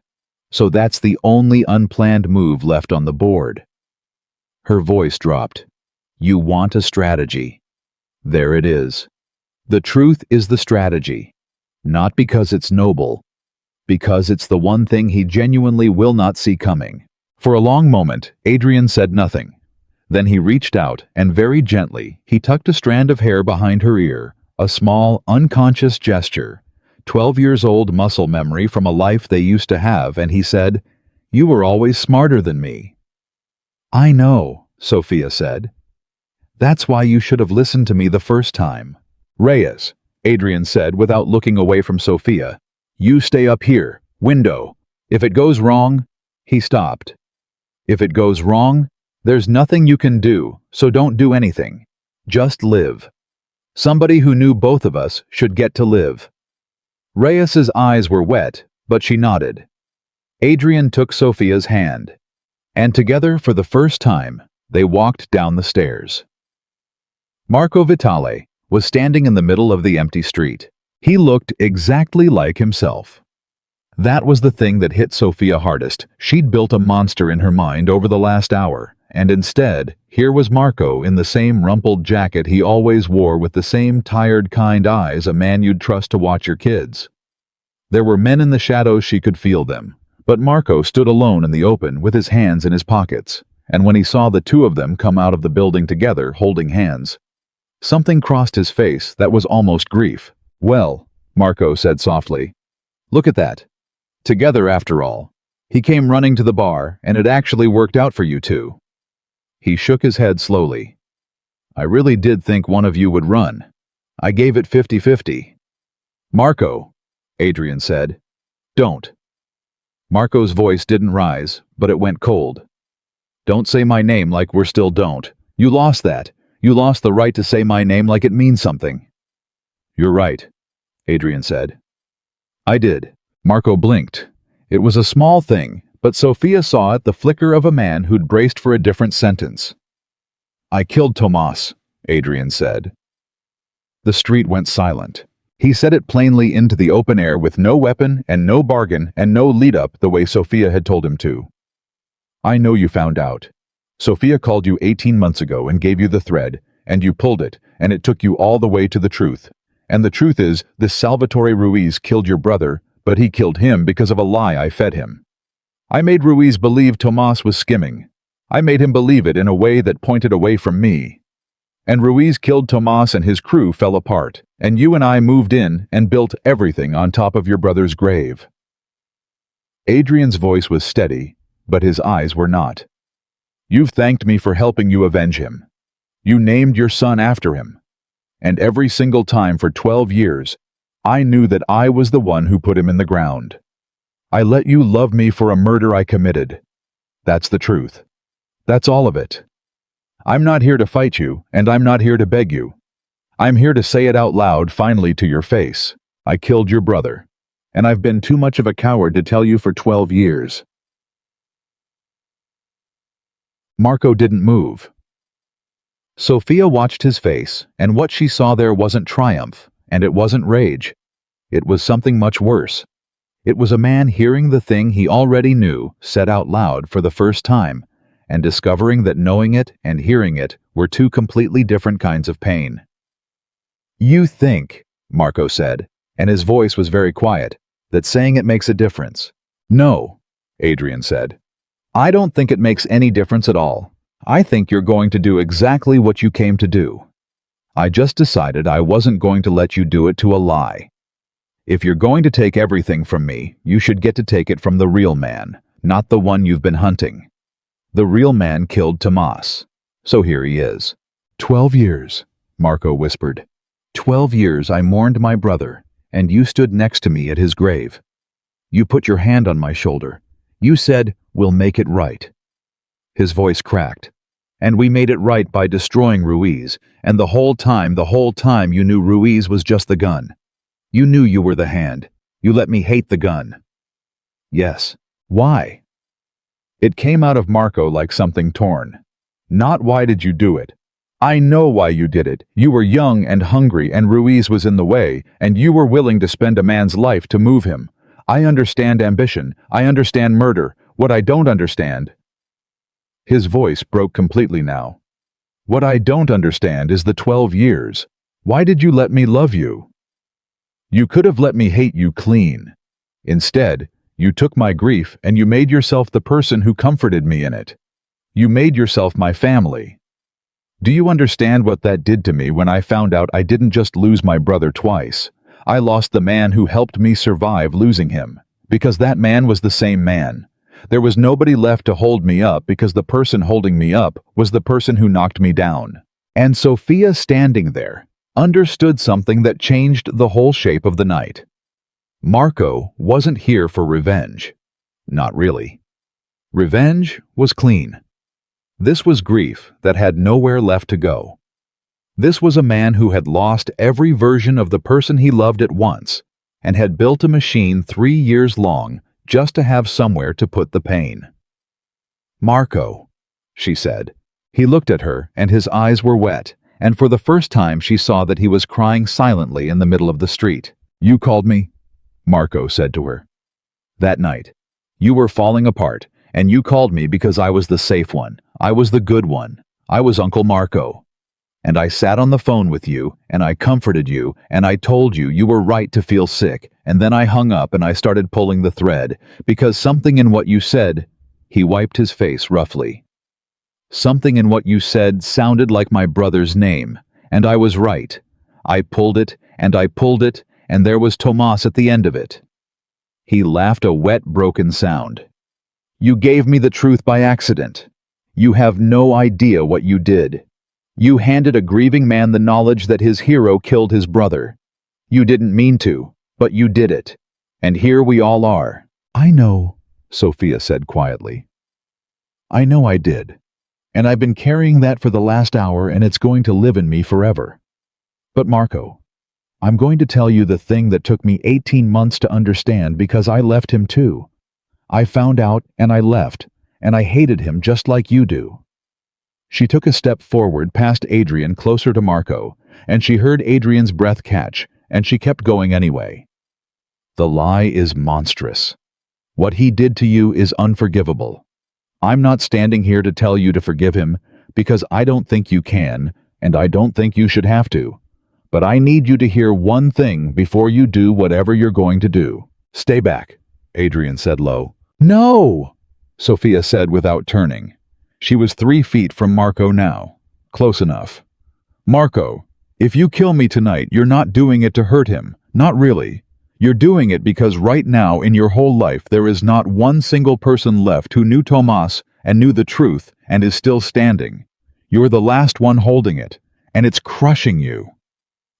So that's the only unplanned move left on the board." Her voice dropped. "You want a strategy. There it is. The truth is the strategy. Not because it's noble, because it's the one thing he genuinely will not see coming." For a long moment, Adrian said nothing. Then he reached out, and very gently, he tucked a strand of hair behind her ear, a small, unconscious gesture, 12-years-old muscle memory from a life they used to have, and he said, "You were always smarter than me." "I know," Sophia said. "That's why you should have listened to me the first time." "Reyes," Adrian said without looking away from Sophia, "you stay up here, window. If it goes wrong..." He stopped. "If it goes wrong, there's nothing you can do, so don't do anything. Just live. Somebody who knew both of us should get to live." Reyes's eyes were wet, but she nodded. Adrian took Sophia's hand, and together for the first time, they walked down the stairs. Marco Vitale was standing in the middle of the empty street. He looked exactly like himself. That was the thing that hit Sophia hardest. She'd built a monster in her mind over the last hour, and instead, here was Marco in the same rumpled jacket he always wore with the same tired, kind eyes, a man you'd trust to watch your kids. There were men in the shadows, she could feel them, but Marco stood alone in the open with his hands in his pockets, and when he saw the two of them come out of the building together, holding hands, something crossed his face that was almost grief. "Well," Marco said softly, "look at that. Together after all. He came running to the bar, and it actually worked out for you two." He shook his head slowly. "I really did think one of you would run. I gave it 50-50. "Marco," Adrian said, "don't." Marco's voice didn't rise, but it went cold. "Don't say my name like we're still don't. You lost that. You lost the right to say my name like it means something." "You're right," Adrian said. "I did." Marco blinked. It was a small thing, but Sophia saw it, the flicker of a man who'd braced for a different sentence. "I killed Tomas," Adrian said. The street went silent. He said it plainly into the open air with no weapon and no bargain and no lead-up the way Sophia had told him to. "I know you found out. Sophia called you 18 months ago and gave you the thread, and you pulled it, and it took you all the way to the truth. And the truth is, this Salvatore Ruiz killed your brother, but he killed him because of a lie I fed him. I made Ruiz believe Tomas was skimming. I made him believe it in a way that pointed away from me. And Ruiz killed Tomas and his crew fell apart, and you and I moved in and built everything on top of your brother's grave." Adrian's voice was steady, but his eyes were not. "You've thanked me for helping you avenge him. You named your son after him. And every single time for 12 years, I knew that I was the one who put him in the ground. I let you love me for a murder I committed. That's the truth. That's all of it. I'm not here to fight you, and I'm not here to beg you. I'm here to say it out loud finally to your face. I killed your brother, and I've been too much of a coward to tell you for 12 years. Marco didn't move. Sophia watched his face, and what she saw there wasn't triumph, and it wasn't rage. It was something much worse. It was a man hearing the thing he already knew said out loud for the first time, and discovering that knowing it and hearing it were two completely different kinds of pain. "You think," Marco said, and his voice was very quiet, "that saying it makes a difference." "No," Adrian said. "I don't think it makes any difference at all. I think you're going to do exactly what you came to do. I just decided I wasn't going to let you do it to a lie. If you're going to take everything from me, you should get to take it from the real man, not the one you've been hunting. The real man killed Tomas. So here he is." 12 years, Marco whispered. 12 years I mourned my brother, and you stood next to me at his grave. You put your hand on my shoulder. You said, "We'll make it right." His voice cracked. "And we made it right by destroying Ruiz, and the whole time you knew Ruiz was just the gun. You knew you were the hand. You let me hate the gun." "Yes. Why?" It came out of Marco like something torn. "Not why did you do it. I know why you did it. You were young and hungry, and Ruiz was in the way, and you were willing to spend a man's life to move him. I understand ambition. I understand murder. What I don't understand—" His voice broke completely now. "What I don't understand is the 12 years. Why did you let me love you? You could have let me hate you clean. Instead, you took my grief and you made yourself the person who comforted me in it. You made yourself my family. Do you understand what that did to me when I found out I didn't just lose my brother twice? I lost the man who helped me survive losing him, because that man was the same man. There was nobody left to hold me up because the person holding me up was the person who knocked me down." And Sophia, standing there, understood something that changed the whole shape of the night. Marco wasn't here for revenge. Not really. Revenge was clean. This was grief that had nowhere left to go. This was a man who had lost every version of the person he loved at once, and had built a machine 3 years long just to have somewhere to put the pain. "Marco," she said. He looked at her, and his eyes were wet, and for the first time she saw that he was crying silently in the middle of the street. "You called me?" Marco said to her. "That night. You were falling apart, and you called me because I was the safe one. I was the good one. I was Uncle Marco. And I sat on the phone with you, and I comforted you, and I told you you were right to feel sick, and then I hung up and I started pulling the thread, because something in what you said—" He wiped his face roughly. "Something in what you said sounded like my brother's name, and I was right. I pulled it, and I pulled it, and there was Tomas at the end of it." He laughed a wet, broken sound. "You gave me the truth by accident. You have no idea what you did. You handed a grieving man the knowledge that his hero killed his brother. You didn't mean to, but you did it. And here we all are." "I know," Sophia said quietly. "I know I did. And I've been carrying that for the last hour, and it's going to live in me forever. But Marco, I'm going to tell you the thing that took me 18 months to understand, because I left him too. I found out and I left, and I hated him just like you do." She took a step forward past Adrian, closer to Marco, and she heard Adrian's breath catch, and she kept going anyway. "The lie is monstrous. What he did to you is unforgivable. I'm not standing here to tell you to forgive him, because I don't think you can, and I don't think you should have to. But I need you to hear one thing before you do whatever you're going to do. Stay back, Adrian said low. No, Sophia said without turning. She was 3 feet from Marco now. Close enough. Marco, if you kill me tonight, you're not doing it to hurt him. Not really. You're doing it because right now in your whole life there is not one single person left who knew Tomas and knew the truth and is still standing. You're the last one holding it, and it's crushing you.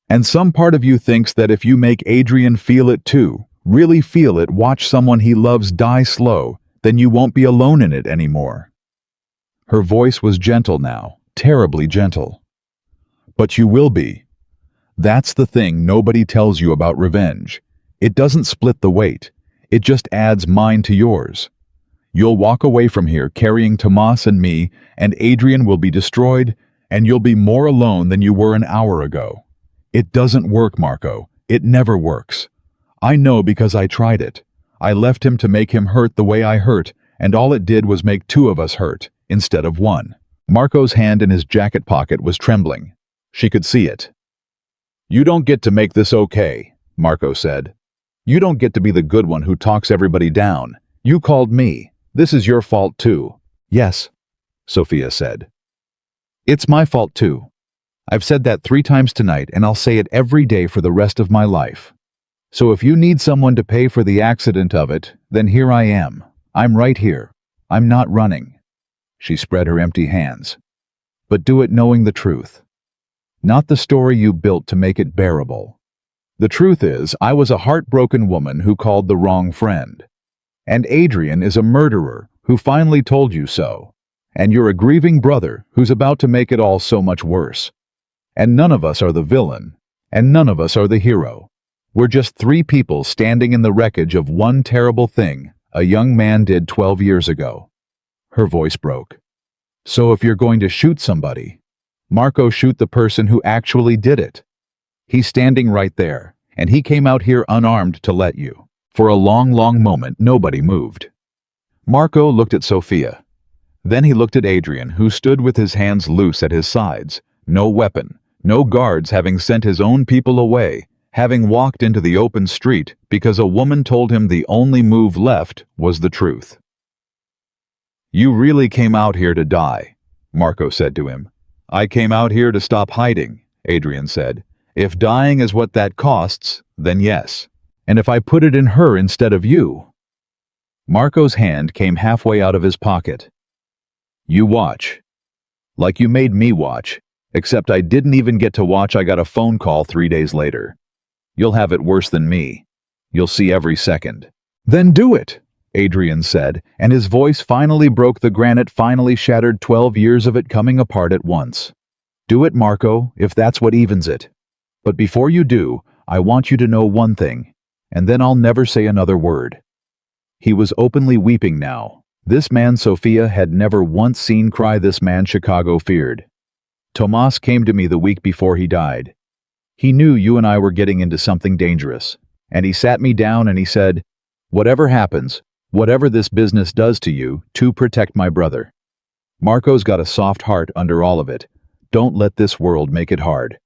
And some part of you thinks that if you make Adrian feel it too, really feel it, watch someone he loves die slow, then you won't be alone in it anymore. Her voice was gentle now, terribly gentle. But you will be. That's the thing nobody tells you about revenge. It doesn't split the weight. It just adds mine to yours. You'll walk away from here carrying Tomas and me, and Adrian will be destroyed, and you'll be more alone than you were an hour ago. It doesn't work, Marco. It never works. I know because I tried it. I left him to make him hurt the way I hurt, and all it did was make two of us hurt, instead of one. Marco's hand in his jacket pocket was trembling. She could see it. You don't get to make this okay, Marco said. You don't get to be the good one who talks everybody down. You called me. This is your fault too. Yes, Sophia said. It's my fault too. I've said that 3 times tonight, and I'll say it every day for the rest of my life. So if you need someone to pay for the accident of it, then here I am. I'm right here. I'm not running. She spread her empty hands. But do it knowing the truth. Not the story you built to make it bearable. The truth is, I was a heartbroken woman who called the wrong friend. And Adrian is a murderer who finally told you so. And you're a grieving brother who's about to make it all so much worse. And none of us are the villain. And none of us are the hero. We're just 3 people standing in the wreckage of one terrible thing a young man did 12 years ago. Her voice broke. So if you're going to shoot somebody, Marco, shoot the person who actually did it. He's standing right there, and he came out here unarmed to let you. For a long, long moment, nobody moved. Marco looked at Sophia. Then he looked at Adrian, who stood with his hands loose at his sides. No weapon, no guards, having sent his own people away, having walked into the open street because a woman told him the only move left was the truth. You really came out here to die, Marco said to him. I came out here to stop hiding, Adrian said. If dying is what that costs, then yes. And if I put it in her instead of you. Marco's hand came halfway out of his pocket. You watch. Like you made me watch, except I didn't even get to watch. I got a phone call 3 days later. You'll have it worse than me. You'll see every second. Then do it, Adrian said, and his voice finally broke the granite, finally shattered 12 years of it coming apart at once. Do it, Marco, if that's what evens it. But before you do, I want you to know one thing, and then I'll never say another word. He was openly weeping now. This man Sophia had never once seen cry. This man Chicago feared. Tomas came to me the week before he died. He knew you and I were getting into something dangerous, and he sat me down and he said, whatever happens, whatever this business does to you, to protect my brother. Marco's got a soft heart under all of it. Don't let this world make it hard.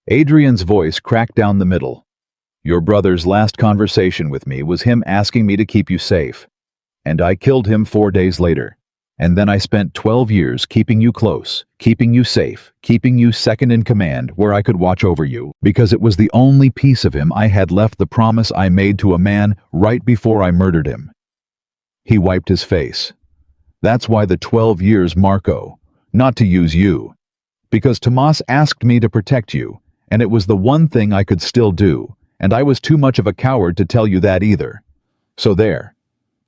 Adrian's voice cracked down the middle. Your brother's last conversation with me was him asking me to keep you safe. And I killed him 4 days later. And then I spent 12 years keeping you close, keeping you safe, keeping you second in command where I could watch over you, because it was the only piece of him I had left, the promise I made to a man right before I murdered him. He wiped his face. That's why the 12 years, Marco, not to use you. Because Tomas asked me to protect you, and it was the one thing I could still do, and I was too much of a coward to tell you that either. So there.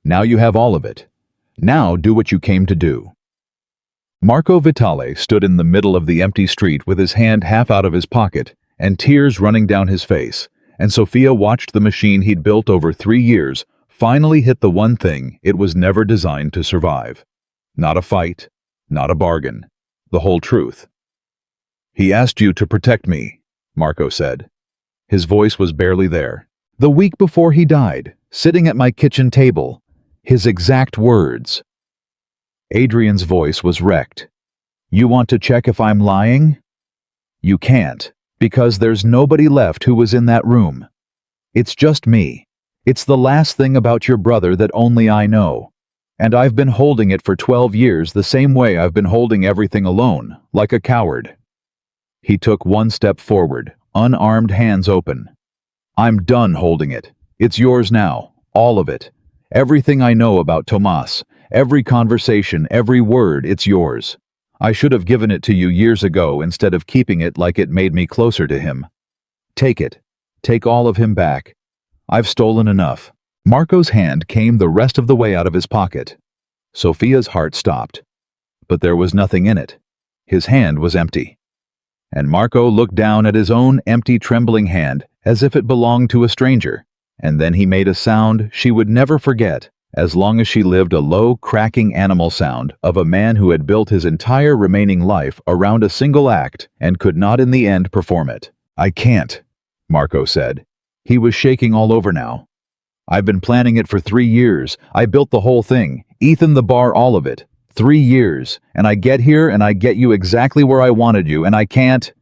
Now you have all of it. Now do what you came to do. Marco Vitale stood in the middle of the empty street with his hand half out of his pocket and tears running down his face, and Sophia watched the machine he'd built over 3 years finally hit the one thing it was never designed to survive. Not a fight, not a bargain, the whole truth. He asked you to protect me, Marco said. His voice was barely there. The week before he died, sitting at my kitchen table, his exact words. Adrian's voice was wrecked. You want to check if I'm lying? You can't, because there's nobody left who was in that room. It's just me, It's the last thing about your brother that only I know. And I've been holding it for 12 years the same way I've been holding everything alone, like a coward." He took one step forward, unarmed hands open. "I'm done holding it. It's yours now, all of it. Everything I know about Tomas, every conversation, every word, it's yours. I should have given it to you years ago instead of keeping it like it made me closer to him. Take it. Take all of him back. I've stolen enough." Marco's hand came the rest of the way out of his pocket. Sophia's heart stopped. But there was nothing in it. His hand was empty. And Marco looked down at his own empty, trembling hand as if it belonged to a stranger, and then he made a sound she would never forget as long as she lived, a low, cracking animal sound of a man who had built his entire remaining life around a single act and could not in the end perform it. "I can't," Marco said. He was shaking all over now. "I've been planning it for 3 years. I built the whole thing, Ethan, the bar, all of it. 3 years, and I get here and I get you exactly where I wanted you, and I can't."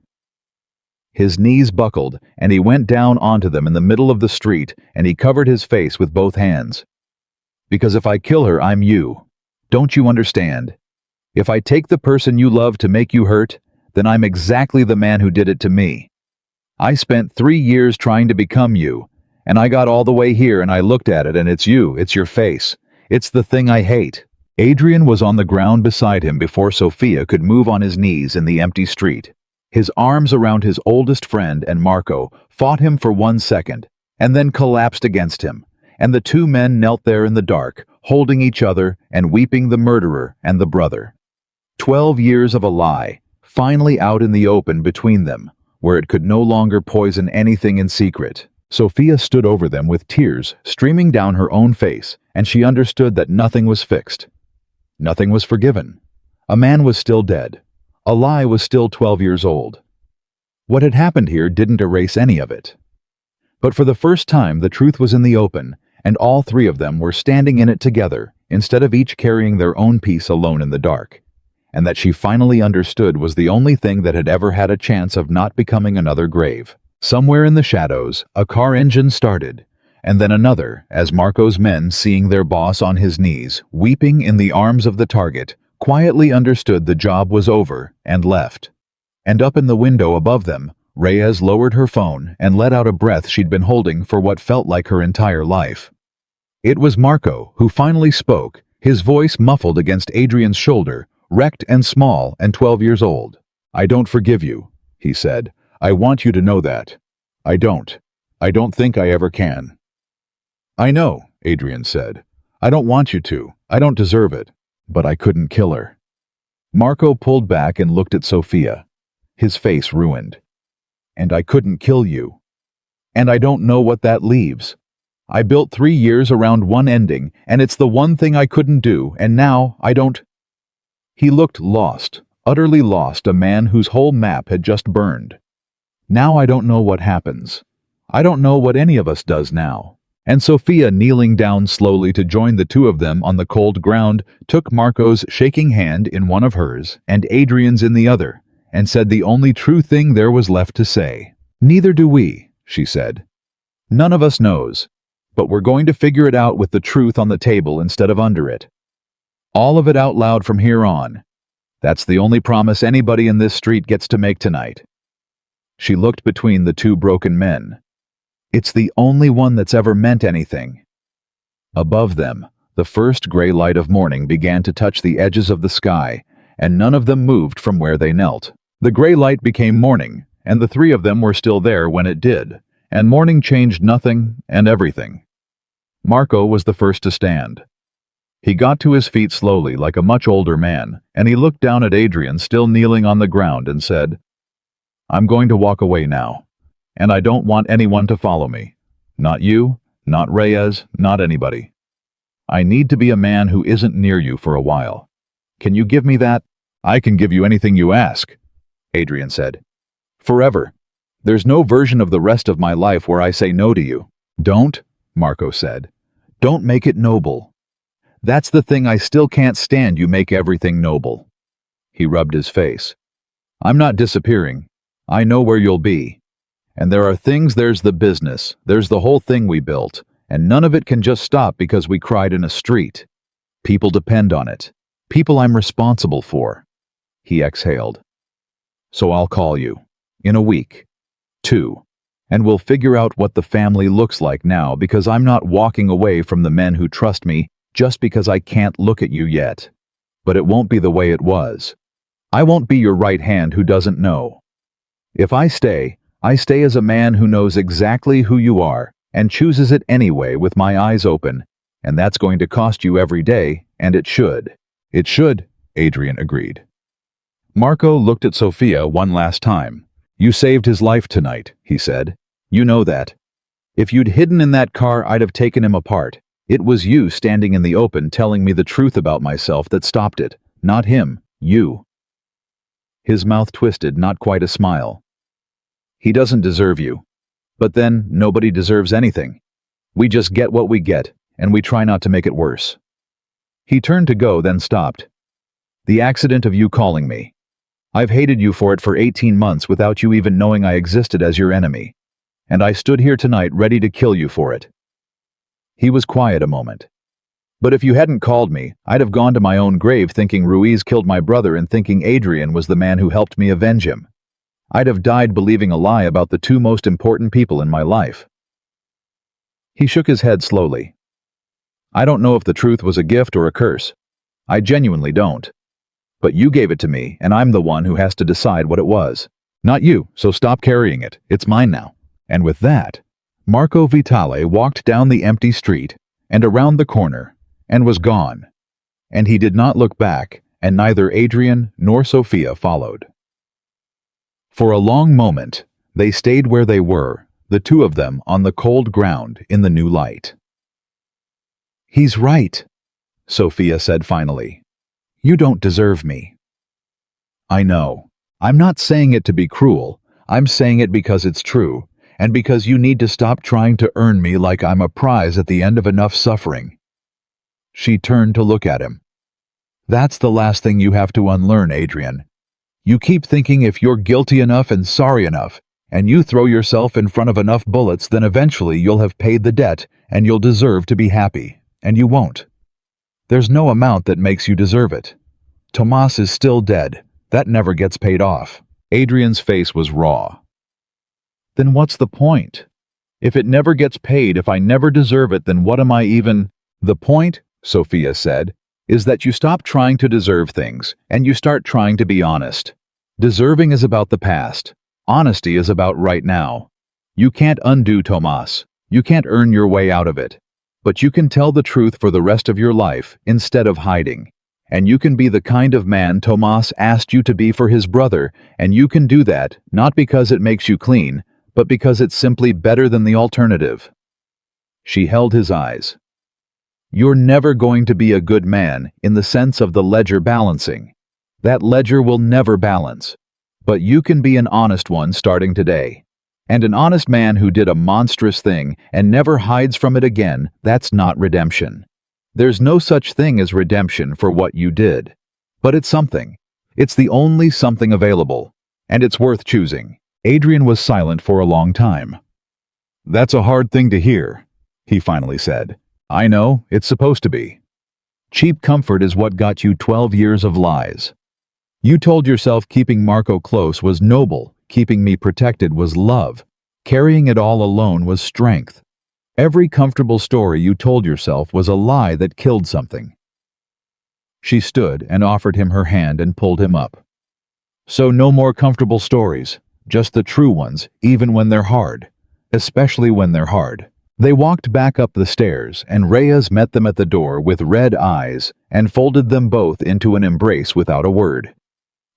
His knees buckled, and he went down onto them in the middle of the street, and he covered his face with both hands. "Because if I kill her, I'm you. Don't you understand? If I take the person you love to make you hurt, then I'm exactly the man who did it to me. I spent 3 years trying to become you, and I got all the way here and I looked at it and it's you, it's your face. It's the thing I hate." Adrian was on the ground beside him before Sophia could move on his knees in the empty street. His arms around his oldest friend and Marco fought him for 1 second, and then collapsed against him, and the two men knelt there in the dark, holding each other and weeping, the murderer and the brother. 12 years of a lie, finally out in the open between them, where it could no longer poison anything in secret. Sophia stood over them with tears streaming down her own face, and she understood that nothing was fixed. Nothing was forgiven. A man was still dead. A lie was still 12 years old. What had happened here didn't erase any of it. But for the first time, the truth was in the open, and all three of them were standing in it together, instead of each carrying their own piece alone in the dark. And that she finally understood was the only thing that had ever had a chance of not becoming another grave. Somewhere in the shadows, a car engine started, and then another, as Marco's men, seeing their boss on his knees, weeping in the arms of the target, quietly understood the job was over and left. And up in the window above them, Reyes lowered her phone and let out a breath she'd been holding for what felt like her entire life. It was Marco who finally spoke, his voice muffled against Adrian's shoulder, wrecked and small and 12 years old. "I don't forgive you," he said. "I want you to know that. I don't. I don't think I ever can." "I know," Adrian said. "I don't want you to. I don't deserve it. But I couldn't kill her." Marco pulled back and looked at Sophia, his face ruined. "And I couldn't kill you. And I don't know what that leaves. I built 3 years around one ending, and it's the one thing I couldn't do, and now I don't—" He looked lost, utterly lost, a man whose whole map had just burned. "Now I don't know what happens. I don't know what any of us does now." And Sophia, kneeling down slowly to join the two of them on the cold ground, took Marco's shaking hand in one of hers and Adrian's in the other, and said the only true thing there was left to say. "Neither do we," she said. "None of us knows, but we're going to figure it out with the truth on the table instead of under it. All of it out loud from here on. That's the only promise anybody in this street gets to make tonight." She looked between the two broken men. "It's the only one that's ever meant anything." Above them, the first gray light of morning began to touch the edges of the sky, and none of them moved from where they knelt. The gray light became morning, and the three of them were still there when it did, and morning changed nothing and everything. Marco was the first to stand. He got to his feet slowly, like a much older man, and he looked down at Adrian still kneeling on the ground and said, "I'm going to walk away now, and I don't want anyone to follow me. Not you, not Reyes, not anybody. I need to be a man who isn't near you for a while. Can you give me that?" "I can give you anything you ask," Adrian said. "Forever. There's no version of the rest of my life where I say no to you." "Don't," Marco said. "Don't make it noble. That's the thing I still can't stand, you make everything noble." He rubbed his face. "I'm not disappearing. I know where you'll be. And there are things, there's the business, there's the whole thing we built, and none of it can just stop because we cried in a street. People depend on it. People I'm responsible for." He exhaled. "So I'll call you. In a week. 2. And we'll figure out what the family looks like now, because I'm not walking away from the men who trust me just because I can't look at you yet. But it won't be the way it was. I won't be your right hand who doesn't know. If I stay as a man who knows exactly who you are and chooses it anyway with my eyes open, and that's going to cost you every day, and it should." "It should," Adrian agreed. Marco looked at Sophia one last time. "You saved his life tonight," he said. "You know that. If you'd hidden in that car, I'd have taken him apart. It was you standing in the open telling me the truth about myself that stopped it. Not him. You." His mouth twisted, not quite a smile. "He doesn't deserve you. But then, nobody deserves anything. We just get what we get, and we try not to make it worse." He turned to go, then stopped. "The accident of you calling me. I've hated you for it for 18 months without you even knowing I existed as your enemy. And I stood here tonight ready to kill you for it." He was quiet a moment. "But if you hadn't called me, I'd have gone to my own grave thinking Ruiz killed my brother and thinking Adrian was the man who helped me avenge him. I'd have died believing a lie about the 2 most important people in my life." He shook his head slowly. "I don't know if the truth was a gift or a curse. I genuinely don't. But you gave it to me, and I'm the one who has to decide what it was. Not you, so stop carrying it. It's mine now." And with that, Marco Vitale walked down the empty street and around the corner and was gone. And he did not look back, and neither Adrian nor Sophia followed. For a long moment, they stayed where they were, the 2 of them on the cold ground in the new light. "He's right," Sophia said finally. "You don't deserve me." "I know. I'm not saying it to be cruel. I'm saying it because it's true, and because you need to stop trying to earn me like I'm a prize at the end of enough suffering." She turned to look at him. "That's the last thing you have to unlearn, Adrian. You keep thinking if you're guilty enough and sorry enough, and you throw yourself in front of enough bullets, then eventually you'll have paid the debt and you'll deserve to be happy, and you won't. There's no amount that makes you deserve it. Tomas is still dead. That never gets paid off." Adrian's face was raw. "Then what's the point? If it never gets paid, if I never deserve it, then what am I even—" "The point," Sophia said, "is that you stop trying to deserve things, and you start trying to be honest. Deserving is about the past. Honesty is about right now. You can't undo Tomas. You can't earn your way out of it. But you can tell the truth for the rest of your life instead of hiding. And you can be the kind of man Tomas asked you to be for his brother, and you can do that not because it makes you clean, but because it's simply better than the alternative." She held his eyes. "You're never going to be a good man in the sense of the ledger balancing. That ledger will never balance. But you can be an honest one starting today. And an honest man who did a monstrous thing and never hides from it again, that's not redemption. There's no such thing as redemption for what you did. But it's something. It's the only something available. And it's worth choosing." Adrian was silent for a long time. "That's a hard thing to hear," he finally said. "I know, it's supposed to be. Cheap comfort is what got you 12 years of lies. You told yourself keeping Marco close was noble, keeping me protected was love, carrying it all alone was strength. Every comfortable story you told yourself was a lie that killed something." She stood and offered him her hand and pulled him up. "So no more comfortable stories, just the true ones, even when they're hard. Especially when they're hard." They walked back up the stairs, and Reyes met them at the door with red eyes and folded them both into an embrace without a word.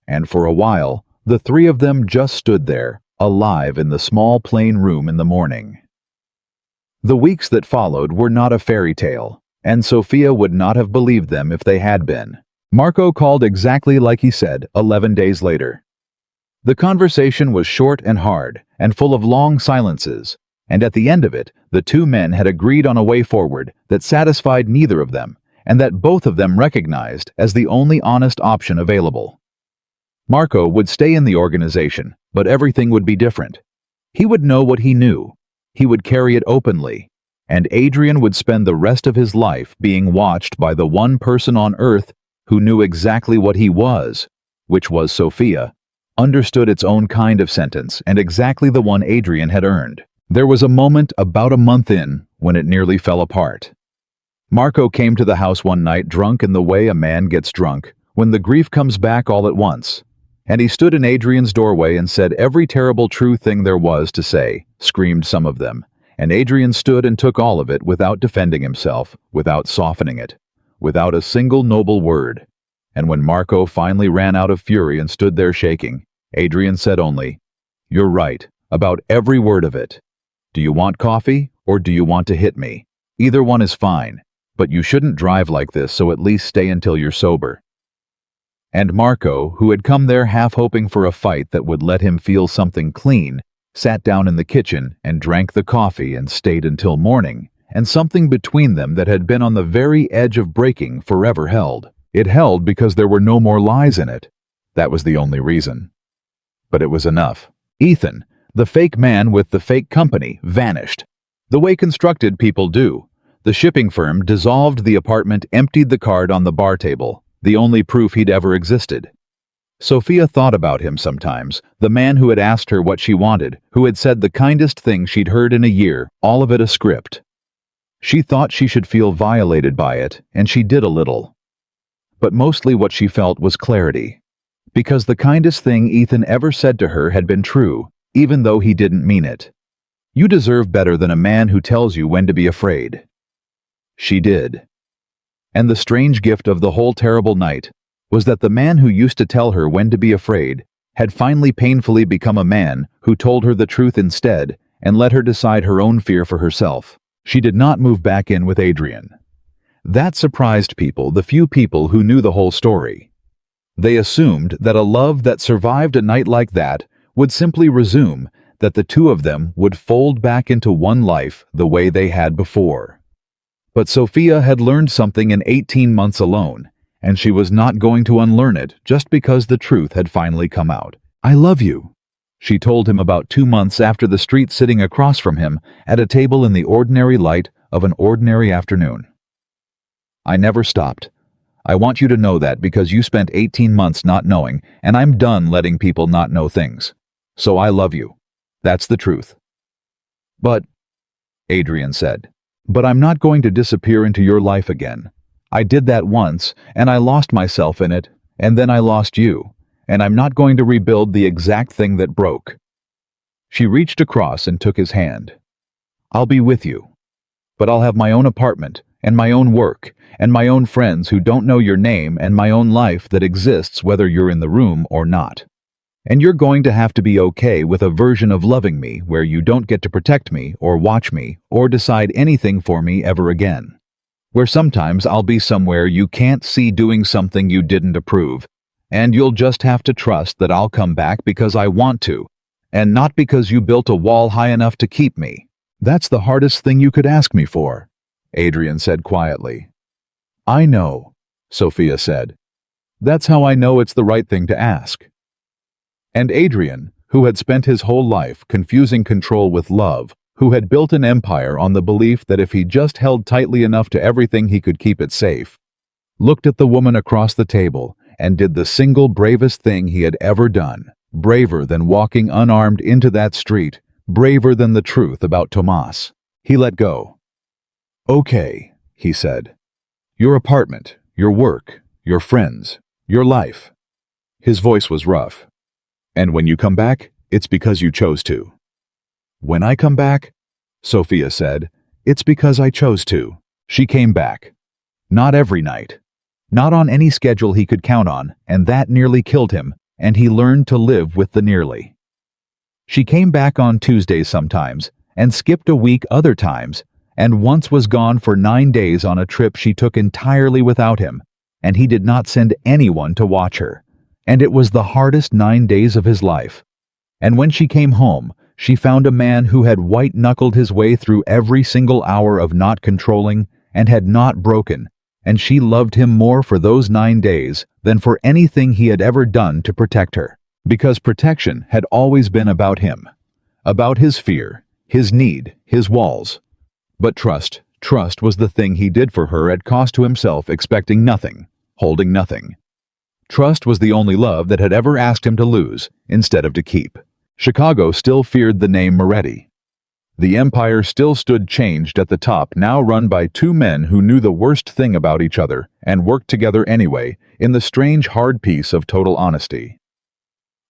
And for a while, the 3 of them just stood there, alive in the small plain room in the morning. The weeks that followed were not a fairy tale, and Sophia would not have believed them if they had been. Marco called exactly like he said 11 days later. The conversation was short and hard, and full of long silences, and at the end of it, the 2 men had agreed on a way forward that satisfied neither of them, and that both of them recognized as the only honest option available. Marco would stay in the organization, but everything would be different. He would know what he knew. He would carry it openly, and Adrian would spend the rest of his life being watched by the one person on Earth who knew exactly what he was, which was Sophia, understood its own kind of sentence and exactly the one Adrian had earned. There was a moment about a month in when it nearly fell apart. Marco came to the house one night drunk in the way a man gets drunk, when the grief comes back all at once. And he stood in Adrian's doorway and said every terrible true thing there was to say, screamed some of them. And Adrian stood and took all of it without defending himself, without softening it, without a single noble word. And when Marco finally ran out of fury and stood there shaking, Adrian said only, "You're right, about every word of it. Do you want coffee or do you want to hit me? Either one is fine, but you shouldn't drive like this, so at least stay until you're sober." And Marco, who had come there half hoping for a fight that would let him feel something clean, sat down in the kitchen and drank the coffee and stayed until morning, and something between them that had been on the very edge of breaking forever held. It held because there were no more lies in it. That was the only reason. But it was enough. Ethan, the fake man with the fake company, vanished. The way constructed people do. The shipping firm dissolved the apartment, emptied the card on the bar table, the only proof he'd ever existed. Sophia thought about him sometimes, the man who had asked her what she wanted, who had said the kindest thing she'd heard in a year, all of it a script. She thought she should feel violated by it, and she did a little. But mostly what she felt was clarity. Because the kindest thing Ethan ever said to her had been true, even though he didn't mean it. You deserve better than a man who tells you when to be afraid. She did. And the strange gift of the whole terrible night was that the man who used to tell her when to be afraid had finally painfully become a man who told her the truth instead and let her decide her own fear for herself. She did not move back in with Adrian. That surprised people, the few people who knew the whole story. They assumed that a love that survived a night like that would simply resume, that the two of them would fold back into one life the way they had before. But Sophia had learned something in 18 months alone, and she was not going to unlearn it just because the truth had finally come out. "I love you," she told him about 2 months after the street sitting across from him at a table in the ordinary light of an ordinary afternoon. "I never stopped. I want you to know that because you spent 18 months not knowing, and I'm done letting people not know things. So I love you. That's the truth." "But," Adrian said, "but I'm not going to disappear into your life again. I did that once, and I lost myself in it, and then I lost you, and I'm not going to rebuild the exact thing that broke." She reached across and took his hand. "I'll be with you, but I'll have my own apartment, and my own work, and my own friends who don't know your name, and my own life that exists whether you're in the room or not. And you're going to have to be okay with a version of loving me where you don't get to protect me or watch me or decide anything for me ever again. Where sometimes I'll be somewhere you can't see doing something you didn't approve, and you'll just have to trust that I'll come back because I want to, and not because you built a wall high enough to keep me." "That's the hardest thing you could ask me for," Adrian said quietly. "I know," Sophia said. "That's how I know it's the right thing to ask." And Adrian, who had spent his whole life confusing control with love, who had built an empire on the belief that if he just held tightly enough to everything he could keep it safe, looked at the woman across the table and did the single bravest thing he had ever done, braver than walking unarmed into that street, braver than the truth about Tomas. He let go. "Okay," he said. "Your apartment, your work, your friends, your life." His voice was rough. "And when you come back, it's because you chose to." "When I come back," Sophia said, "it's because I chose to." She came back. Not every night. Not on any schedule he could count on, and that nearly killed him, and he learned to live with the nearly. She came back on Tuesdays sometimes, and skipped a week other times, and once was gone for 9 days on a trip she took entirely without him, and he did not send anyone to watch her. And it was the hardest 9 days of his life. And when she came home, she found a man who had white-knuckled his way through every single hour of not controlling and had not broken, and she loved him more for those 9 days than for anything he had ever done to protect her. Because protection had always been about him, about his fear, his need, his walls. But trust was the thing he did for her at cost to himself, expecting nothing, holding nothing. Trust was the only love that had ever asked him to lose instead of to keep. Chicago still feared the name Moretti. The empire still stood changed at the top, now run by two men who knew the worst thing about each other and worked together anyway, in the strange hard peace of total honesty.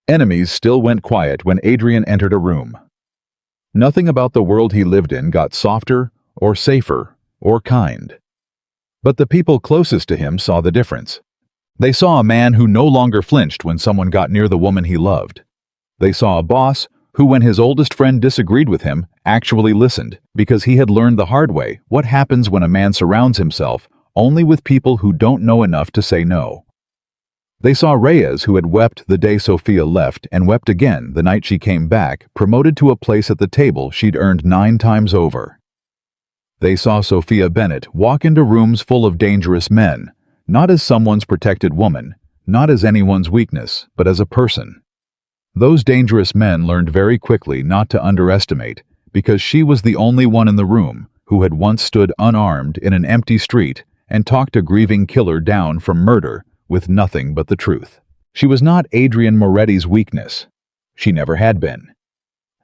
Enemies still went quiet when Adrian entered a room. Nothing about the world he lived in got softer or safer or kind. But the people closest to him saw the difference. They saw a man who no longer flinched when someone got near the woman he loved. They saw a boss who, when his oldest friend disagreed with him, actually listened, because he had learned the hard way what happens when a man surrounds himself only with people who don't know enough to say no. They saw Reyes, who had wept the day Sophia left and wept again the night she came back, promoted to a place at the table she'd earned 9 times over. They saw Sophia Bennett walk into rooms full of dangerous men, not as someone's protected woman, not as anyone's weakness, but as a person. Those dangerous men learned very quickly not to underestimate, because she was the only one in the room who had once stood unarmed in an empty street and talked a grieving killer down from murder with nothing but the truth. She was not Adrian Moretti's weakness. She never had been.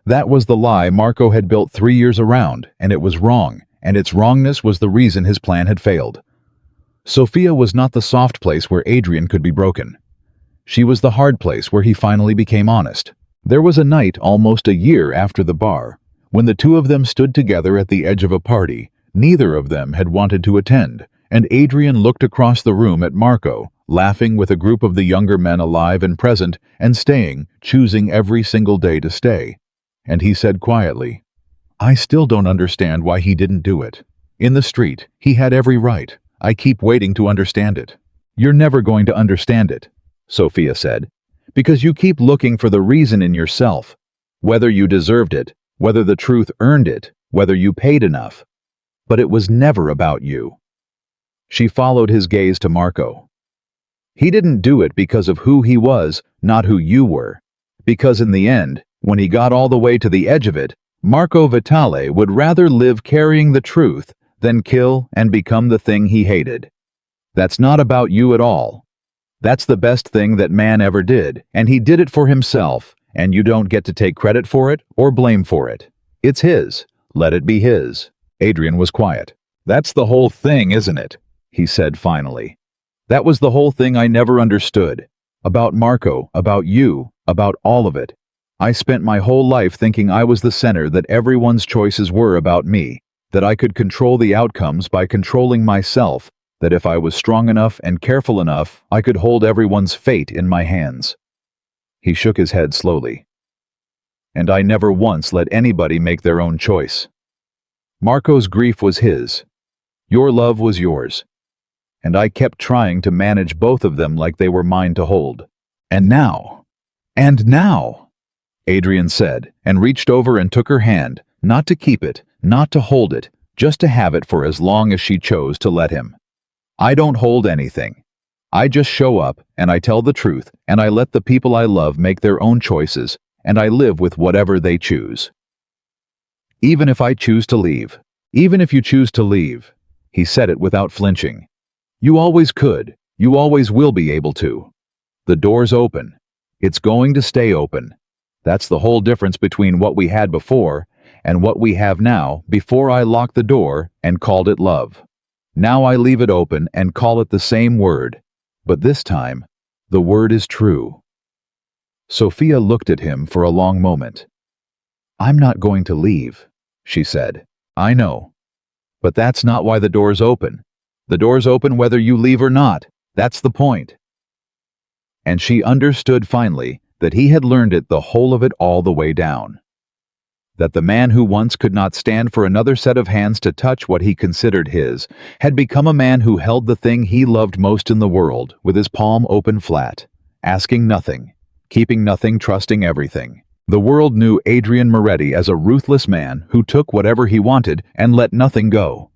That was the lie Marco had built 3 years around, and it was wrong, and its wrongness was the reason his plan had failed. Sophia was not the soft place where Adrian could be broken. She was the hard place where he finally became honest. There was a night almost a year after the bar, when the two of them stood together at the edge of a party. Neither of them had wanted to attend, and Adrian looked across the room at Marco, laughing with a group of the younger men alive and present and staying, choosing every single day to stay. And he said quietly, "I still don't understand why he didn't do it. In the street, he had every right. I keep waiting to understand it." "You're never going to understand it," Sophia said, "because you keep looking for the reason in yourself. Whether you deserved it, whether the truth earned it, whether you paid enough. But it was never about you." She followed his gaze to Marco. "He didn't do it because of who he was, not who you were. Because in the end, when he got all the way to the edge of it, Marco Vitale would rather live carrying the truth than kill and become the thing he hated. That's not about you at all. That's the best thing that man ever did, and he did it for himself, and you don't get to take credit for it or blame for it. It's his. Let it be his." Adrian was quiet. "That's the whole thing, isn't it?" he said finally. "That was the whole thing I never understood. About Marco, about you, about all of it. I spent my whole life thinking I was the center, that everyone's choices were about me, that I could control the outcomes by controlling myself, that if I was strong enough and careful enough, I could hold everyone's fate in my hands." He shook his head slowly. "And I never once let anybody make their own choice. Marco's grief was his. Your love was yours. And I kept trying to manage both of them like they were mine to hold. And now, Adrian said, and reached over and took her hand, not to keep it, not to hold it, just to have it for as long as she chose to let him. "I don't hold anything. I just show up, and I tell the truth, and I let the people I love make their own choices, and I live with whatever they choose. Even if I choose to leave. Even if you choose to leave." He said it without flinching. "You always could. You always will be able to. The door's open. It's going to stay open. That's the whole difference between what we had before and what we have now. Before I locked the door and called it love. Now I leave it open and call it the same word. But this time, the word is true." Sophia looked at him for a long moment. "I'm not going to leave," she said. "I know. But that's not why the door's open. The door's open whether you leave or not. That's the point." And she understood finally that he had learned it, the whole of it, all the way down. That the man who once could not stand for another set of hands to touch what he considered his, had become a man who held the thing he loved most in the world with his palm open flat, asking nothing, keeping nothing, trusting everything. The world knew Adrian Moretti as a ruthless man who took whatever he wanted and let nothing go.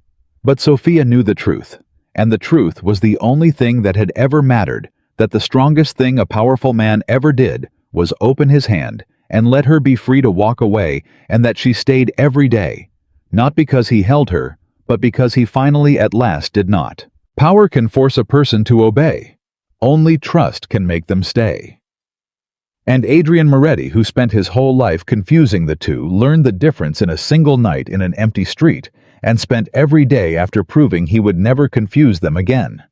But Sophia knew the truth, and the truth was the only thing that had ever mattered, that the strongest thing a powerful man ever did was open his hand and let her be free to walk away, and that she stayed every day, Not because he held her, but because he finally at last did not. Power can force a person to obey. Only trust can make them stay. And Adrian Moretti, who spent his whole life confusing the two, learned the difference in a single night in an empty street, and spent every day after proving he would never confuse them again.